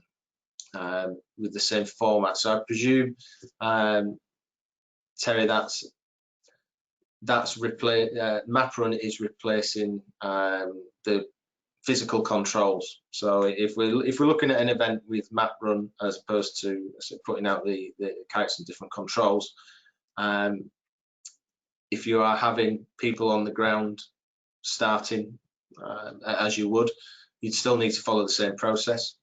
with the same format? So I presume, Terry, MapRun is replacing the physical controls. So if we're looking at an event with MapRun as opposed to putting out the kites and different controls, if you are having people on the ground starting as you would, you'd still need to follow the same process.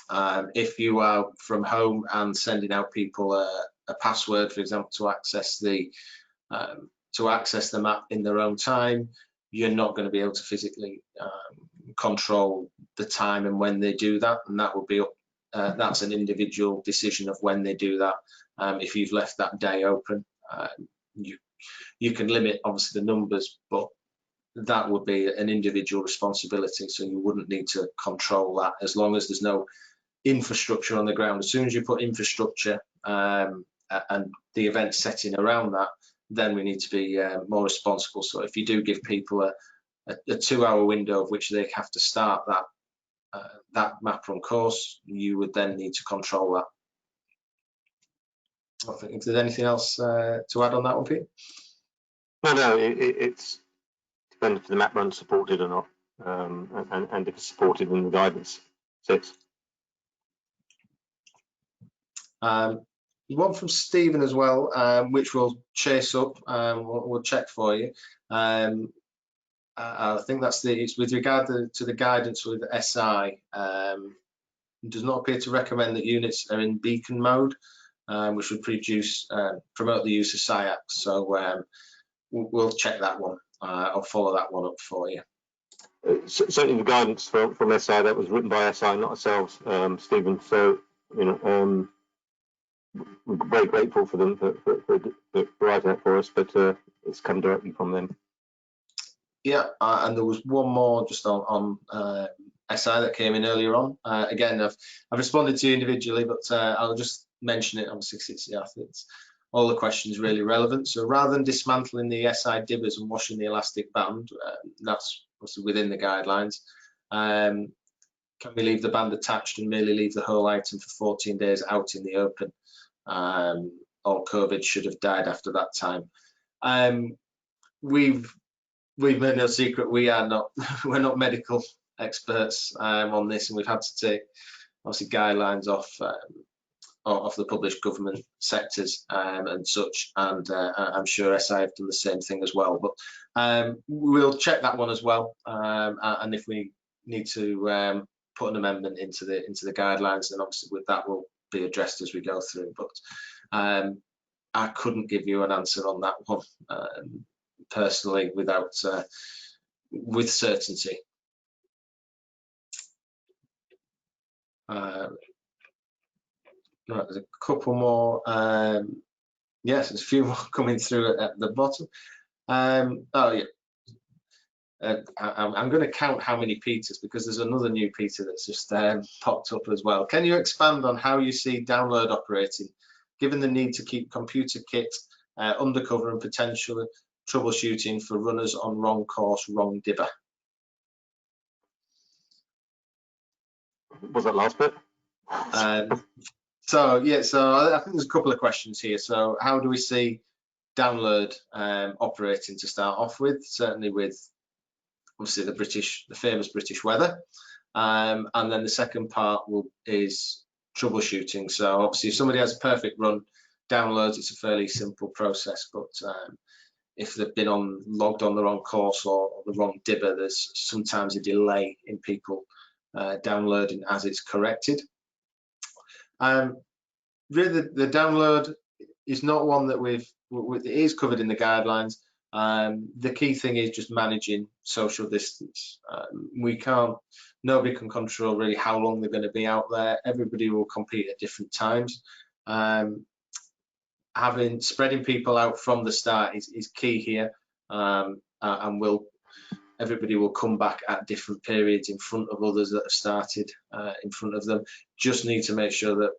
If you are from home and sending out people a password, for example, to access the map in their own time, you're not going to be able to physically control the time and when they do that, and that will be up. That's an individual decision of when they do that. If you've left that day open, you can limit obviously the numbers, but that would be an individual responsibility. So you wouldn't need to control that as long as there's no infrastructure on the ground. As soon as you put infrastructure and the event setting around that, then we need to be more responsible. So if you do give people a 2-hour window of which they have to start that MapRun course, you would then need to control that. I think if there's anything else to add on that one, Pete?
No, it's depending if the MapRun supported or not, and if it's supported in the guidance sits.
One from Stephen as well, which we'll chase up. We'll check for you. I think it's with regard to the guidance with SI. It does not appear to recommend that units are in beacon mode, which would promote the use of SIACs. So we'll check that one. I'll follow that one up for you.
Certainly the guidance from SI, that was written by SI, not ourselves, Stephen. So, we're very grateful for them for writing that for us, but it's come directly from them.
Yeah, and there was one more just on SI that came in earlier on. Again, I've responded to you individually, but I'll just mention it. Obviously, I think it's all the questions really relevant. So rather than dismantling the SI dibbers and washing the elastic band, that's obviously within the guidelines. Can we leave the band attached and merely leave the whole item for 14 days out in the open? All COVID should have died after that time. We've made no secret we are not we're not medical experts on this, and we've had to take obviously guidelines off the published government sectors and such, and I'm sure SI have done the same thing as well, but we'll check that one as well, and if we need to put an amendment into the guidelines, then obviously with that will be addressed as we go through. But I couldn't give you an answer on that one personally without with certainty. Right, there's a couple more. Yes, there's a few more coming through at the bottom. Oh yeah. I'm going to count how many Peters, because there's another new Peter that's just popped up as well. Can you expand on how you see download operating, given the need to keep computer kit undercover and potential troubleshooting for runners on wrong course, wrong dibber?
Was that last bit?
So yeah, so I think there's a couple of questions here. So how do we see download operating to start off with? Certainly with obviously the famous British weather, and then the second part is troubleshooting. So obviously if somebody has a perfect run, downloads, it's a fairly simple process, but if they've been logged on the wrong course or the wrong dibber, there's sometimes a delay in people downloading as it's corrected. Really the download is not one that it is covered in the guidelines. The key thing is just managing social distance. Nobody can control really how long they're going to be out there. Everybody will compete at different times. Spreading people out from the start is key here, and everybody will come back at different periods in front of others that have started in front of them. Just need to make sure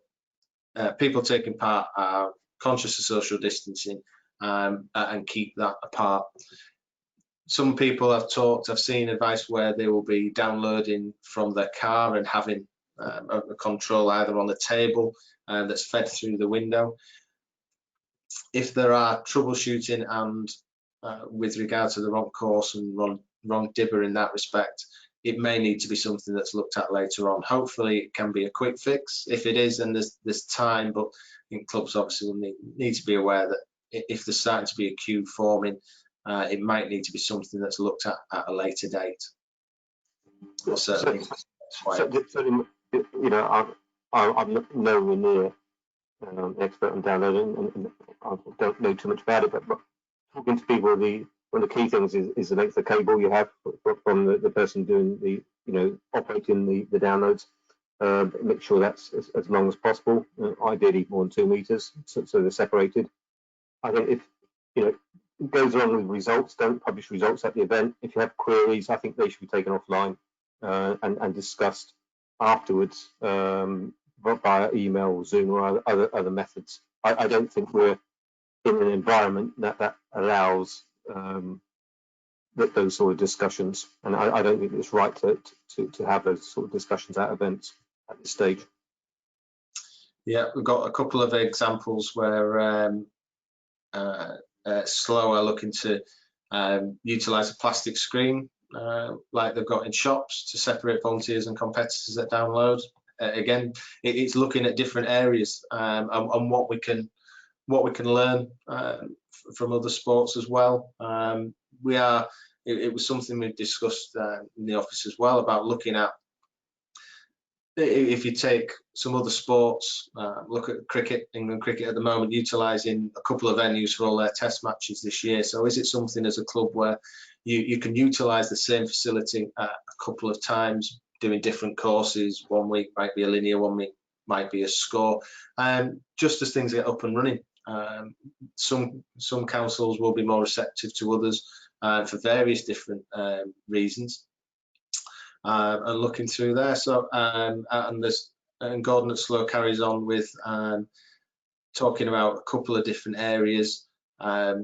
that people taking part are conscious of social distancing and keep that apart. Some people I've seen advice where they will be downloading from their car and having a control either on the table that's fed through the window. If there are troubleshooting and with regard to the wrong course and wrong dibber in that respect, it may need to be something that's looked at later on. Hopefully it can be a quick fix. If it is, then there's time, but I think clubs obviously will need to be aware that if there's starting to be a queue forming, it might need to be something that's looked at a later date. Or certainly, you know, I'm nowhere near expert on downloading, and I don't know too much about it, but talking to people, one of the key things is the length of cable you have from the person doing operating the downloads. Make sure that's as long as possible, ideally more than 2 meters, so they're separated. I think if it goes along with results, don't publish results at the event. If you have queries, I think they should be taken offline and discussed afterwards via email or Zoom or other methods. I don't think we're in an environment that allows those sort of discussions, and I don't think it's right to have those sort of discussions at events at this stage. Yeah, we've got a couple of examples where Slow are looking to utilise a plastic screen like they've got in shops to separate volunteers and competitors that download. Again, it's looking at different areas and what we can learn from other sports as well. It was something we discussed in the office as well, about looking at, if you take some other sports, look at cricket, England cricket at the moment utilising a couple of venues for all their test matches this year. So is it something as a club where you can utilise the same facility a couple of times, doing different courses? 1 week might be a linear, 1 week might be a score, just as things get up and running. Some councils will be more receptive to others for various different reasons. and looking through there. So and Gordon at Slow carries on with talking about a couple of different areas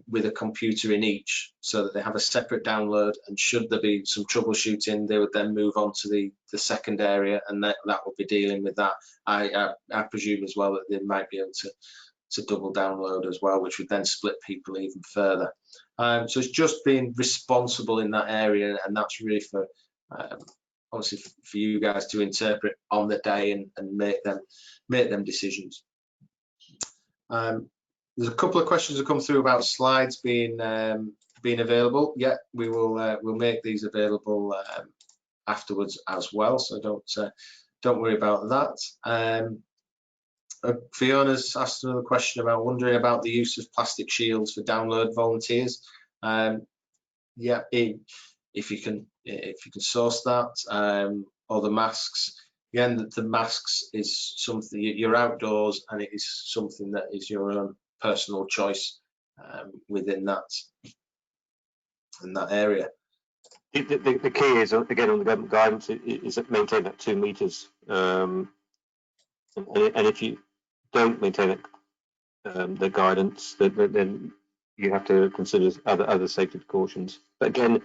with a computer in each, so that they have a separate download, and should there be some troubleshooting, they would then move on to the second area, and that will be dealing with that. I presume as well that they might be able to double download as well, which would then split people even further. So it's just being responsible in that area, and that's really for obviously for you guys to interpret on the day and make them decisions. There's a couple of questions that come through about slides being available. Yeah, we will we'll make these available afterwards as well, so don't worry about that. Fiona's asked another question about wondering about the use of plastic shields for download volunteers. Yeah, if you can source that, or the masks. Again, the masks is something you're outdoors, and it is something that is your own personal choice within that area.
The key is, again, on the government guidance, is to maintain that 2 meters. And if you don't maintain it, the guidance, then you have to consider other safety precautions. But again,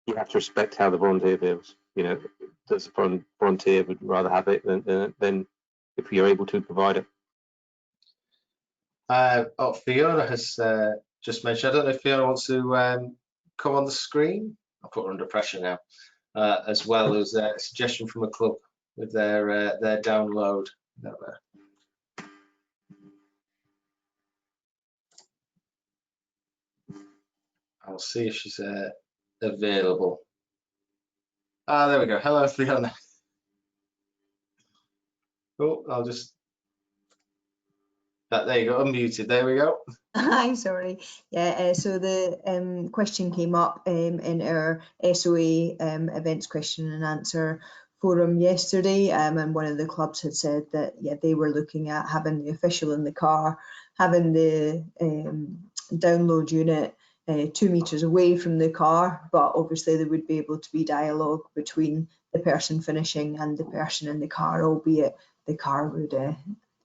you have to respect how the volunteer feels. You know, does the volunteer would rather have it than if you're able to provide it.
Fiona has just mentioned, I don't know if Fiona wants to come on the screen. I'll put her under pressure now, as well as a suggestion from a club with their download. I'll see if she's available. There we go. Hello, Fiona. Oh, I'll just. There you go, unmuted. There we go.
Hi, sorry. Yeah, so the question came up in our SOA events question and answer forum yesterday, and one of the clubs had said that they were looking at having the official in the car, having the download unit 2 meters away from the car, but obviously there would be able to be dialogue between the person finishing and the person in the car, albeit the car would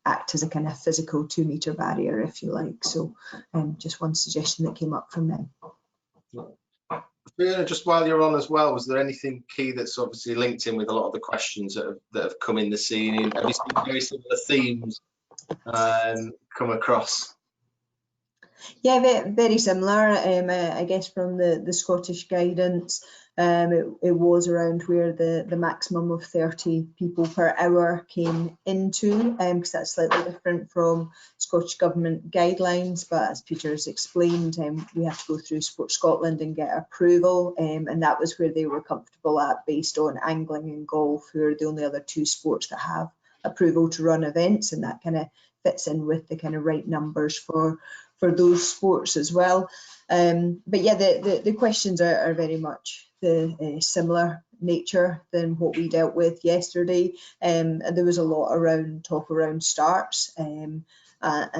act as a kind of physical 2 meter barrier, if you like. So just one suggestion that came up from them.
Fiona, just while you're on as well, was there anything key that's obviously linked in with a lot of the questions that have come in this evening? Have you seen very similar themes come across?
Yeah, very similar. I guess from the Scottish guidance, it was around where the maximum of 30 people per hour came into, because that's slightly different from Scottish Government guidelines. But as Peter has explained, we have to go through Sport Scotland and get approval, and that was where they were comfortable at, based on angling and golf, who are the only other 2 sports that have approval to run events, and that kind of fits in with the kind of right numbers for those sports as well. But yeah, the questions are very much the similar nature than what we dealt with yesterday. And there was a lot around talk around starts and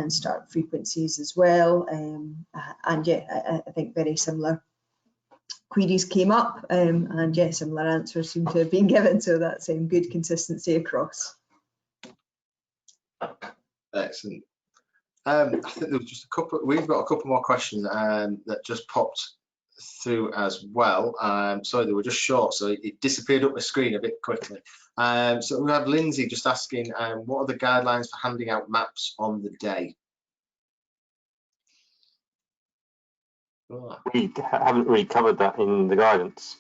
start frequencies as well. And yeah, I think very similar queries came up, and yeah, similar answers seem to have been given. So that's good consistency across.
Excellent. I think there was just a couple. We've got a couple more questions that just popped through as well. Sorry, they were just short, so it disappeared up the screen a bit quickly. So we have Lindsay just asking, what are the guidelines for handing out maps on the day? Oh.
We haven't really covered that in the guidance.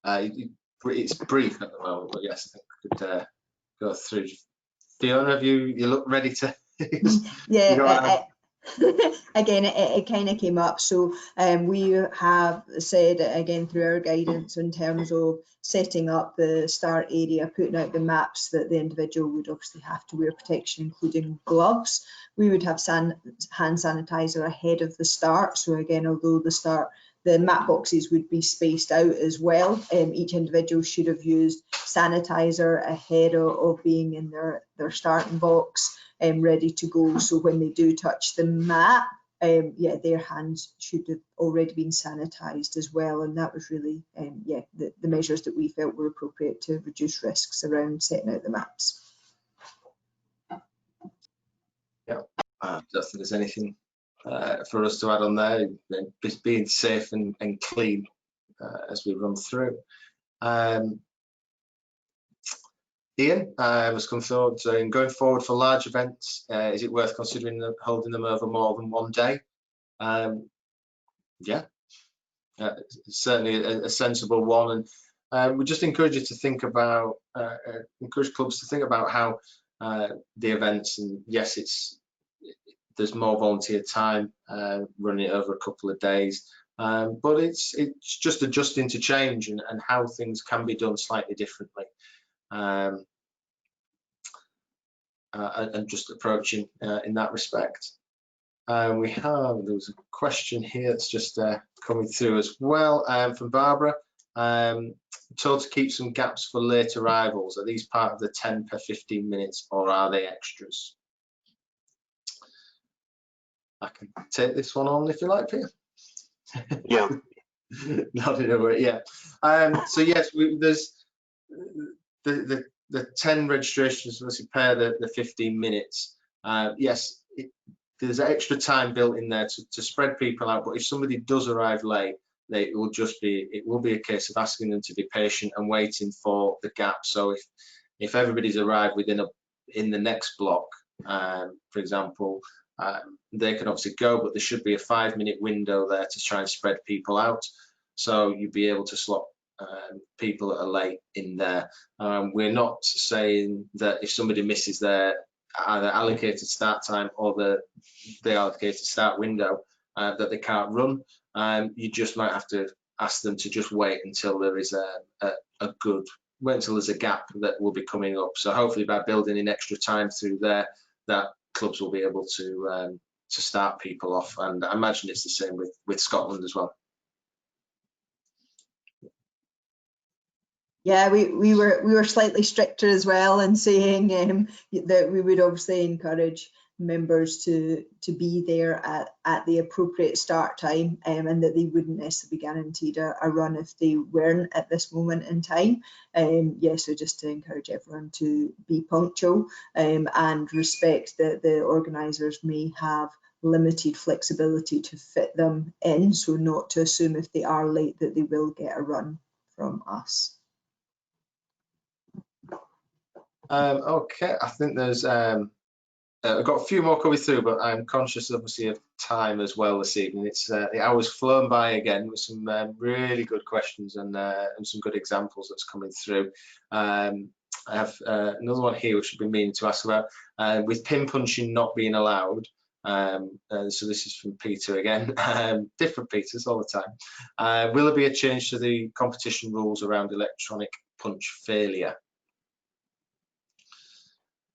It's brief at the moment, but yes, I think we could go through. Fiona, have you look ready to?
Yeah, again, it kind of came up. So we have said again through our guidance in terms of setting up the start area, putting out the maps, that the individual would obviously have to wear protection, including gloves. We would have hand sanitizer ahead of the start. So again, although the map boxes would be spaced out as well, each individual should have used sanitizer ahead of being in their starting box, ready to go. So when they do touch the map, yeah, their hands should have already been sanitised as well, and that was really yeah, the measures that we felt were appropriate to reduce risks around setting out the maps.
Yeah, I don't think there's anything for us to add on there. Just being safe and clean as we run through. Ian has come forward saying, going forward for large events, is it worth considering holding them over more than one day? Yeah, certainly a sensible one, and we just encourage you to think about, encourage clubs to think about how the events, and yes, there's more volunteer time running it over a couple of days, but it's just adjusting to change and how things can be done slightly differently. And just approaching in that respect. There was a question here that's just coming through as well from Barbara. Told to keep some gaps for late arrivals. Are these part of the 10 per 15 minutes or are they extras? I can take this one on if you like, Peter.
Yeah.
Nodding over it, yeah. So yes, there's the 10 registrations, let's pair the 15 minutes. Yes, there's extra time built in there to spread people out, but if somebody does arrive late, it will be a case of asking them to be patient and waiting for the gap. So if everybody's arrived in the next block, for example, they can obviously go, but there should be a 5-minute window there to try and spread people out. So you'd be able to slot people that are late in there. We're not saying that if somebody misses their either allocated start time or the allocated start window, that they can't run. You just might have to ask them to just wait until there is wait until there's a gap that will be coming up. So hopefully by building in extra time through there, that clubs will be able to start people off. And I imagine it's the same with Scotland as well.
Yeah, we were slightly stricter as well in saying that we would obviously encourage members to be there at the appropriate start time, and that they wouldn't necessarily be guaranteed a run if they weren't at this moment in time. Yeah, so just to encourage everyone to be punctual and respect that the organisers may have limited flexibility to fit them in, so not to assume if they are late that they will get a run from us.
Okay, I think there's I've got a few more coming through, but I'm conscious obviously of time as well this evening. It's the hour's flown by again with some really good questions and some good examples that's coming through. I have another one here which I've been meaning to ask about with pin punching not being allowed. So this is from Peter again, different Peters all the time. Will there be a change to the competition rules around electronic punch failure?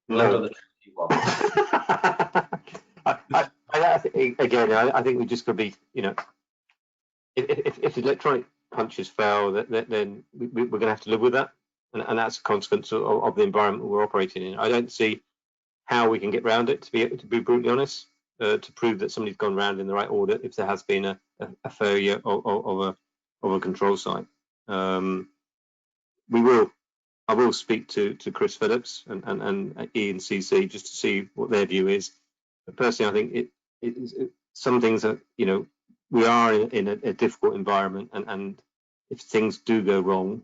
No. I think we just could be, if electronic punches fail, then we're going to have to live with that, and that's a consequence of the environment we're operating in. I don't see how we can get around it, to be brutally honest, to prove that somebody's gone round in the right order if there has been a failure of a control site. I will speak to Chris Phillips and ENCC just to see what their view is. But personally, I think some things that we are in a difficult environment, and if things do go wrong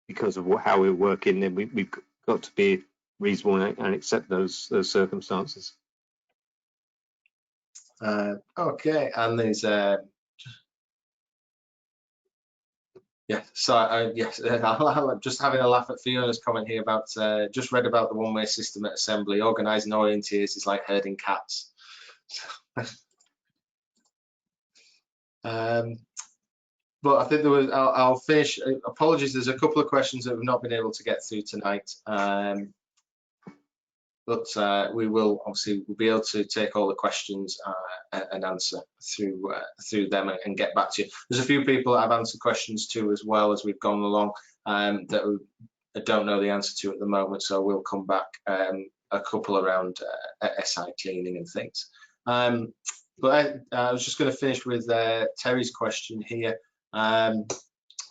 because of how we're working, then we've got to be reasonable and accept those circumstances.
Okay, and there's yeah, so yes, I'm just having a laugh at Fiona's comment here about just read about the one-way system at assembly. Organising orienteers is like herding cats. But I think there was. I'll finish. Apologies, there's a couple of questions that we've not been able to get through tonight. But we will obviously we'll be able to take all the questions and answer through them and get back to you. There's a few people that I've answered questions to as well as we've gone along that I don't know the answer to at the moment, so we'll come back a couple around SI cleaning and things. But I was just going to finish with Terry's question here, or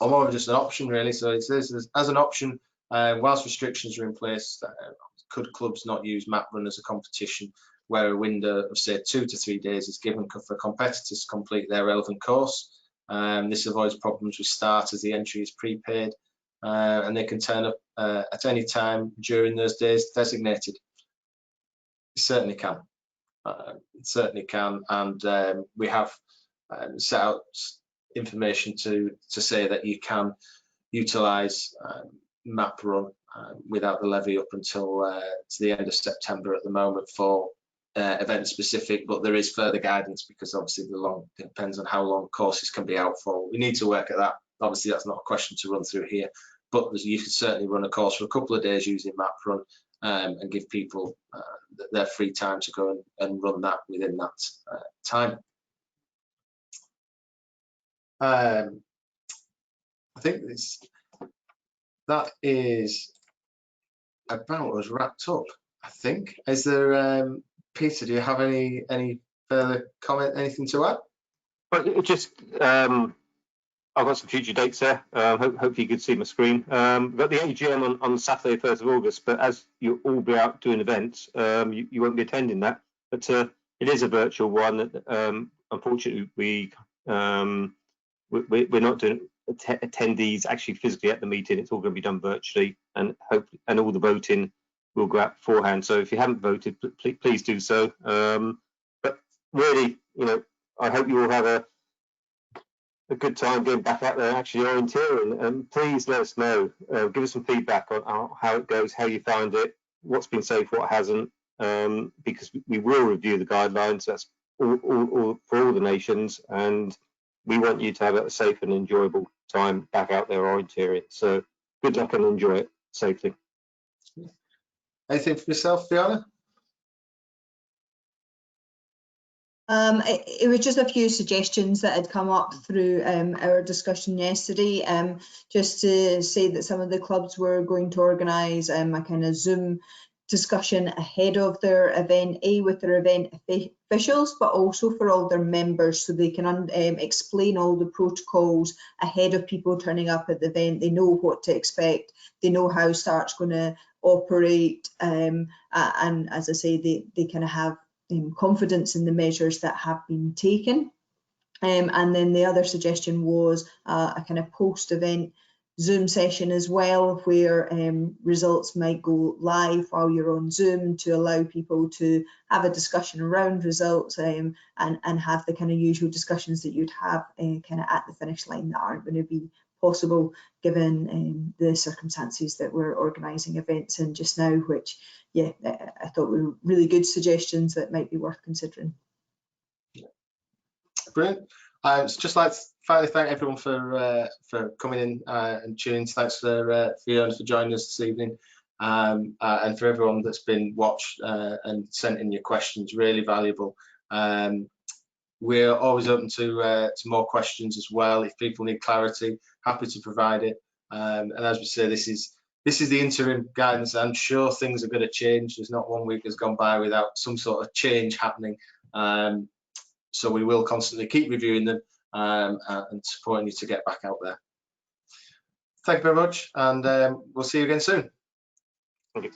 more of just an option really. So it says, as an option, whilst restrictions are in place, could clubs not use map run as a competition where a window of say 2 to 3 days is given for competitors to complete their relevant course? This avoids problems with start as the entry is prepaid, and they can turn up at any time during those days designated. It certainly can. It certainly can, and we have set out information to say that you can utilise map run without the levy up until to the end of September at the moment for event specific, but there is further guidance because obviously it depends on how long courses can be out for. We need to work at that. Obviously that's not a question to run through here, but you can certainly run a course for a couple of days using map run and give people their free time to go and run that within that time. I think that is about us wrapped up. I think. Is there, Peter? Do you have any further comment? Anything to add?
But just I've got some future dates there. Hopefully you can see my screen. We've got the AGM on Saturday, 1st of August, but as you'll all be out doing events, you won't be attending that. But it is a virtual one. Unfortunately, we're not doing attendees actually physically at the meeting. It's all going to be done virtually, and hopefully, and all the voting will go out beforehand. So if you haven't voted, please do so. But really, I hope you all have a good time getting back out there and actually orienteering, and please let us know, give us some feedback on how it goes, how you found it, what's been safe, what hasn't, because we will review the guidelines. That's all for all the nations, and we want you to have a safe and enjoyable time back out there orienteering. So good luck and enjoy it safely.
Anything for yourself, Fiona?
It was just a few suggestions that had come up through our discussion yesterday, just to say that some of the clubs were going to organise a kind of Zoom discussion ahead of their event, with their event officials, but also for all their members, so they can explain all the protocols ahead of people turning up at the event. They know what to expect, they know how START's going to operate, and as I say, they kind of have confidence in the measures that have been taken. And then the other suggestion was a kind of post-event Zoom session as well, where results might go live while you're on Zoom, to allow people to have a discussion around results, and have the kind of usual discussions that you'd have kind of at the finish line that aren't going to be possible given the circumstances that we're organising events in just now, which, yeah, I thought were really good suggestions that might be worth considering.
Brilliant. Just like to finally thank everyone for coming in and tuning. Thanks for Fiona for joining us this evening, and for everyone that's been watched and sent in your questions. Really valuable. We're always open to more questions as well. If people need clarity, happy to provide it. And as we say, this is the interim guidance. I'm sure things are going to change. There's not one week has gone by without some sort of change happening. So we will constantly keep reviewing them and supporting you to get back out there. Thank you very much, and we'll see you again soon.
Thank you.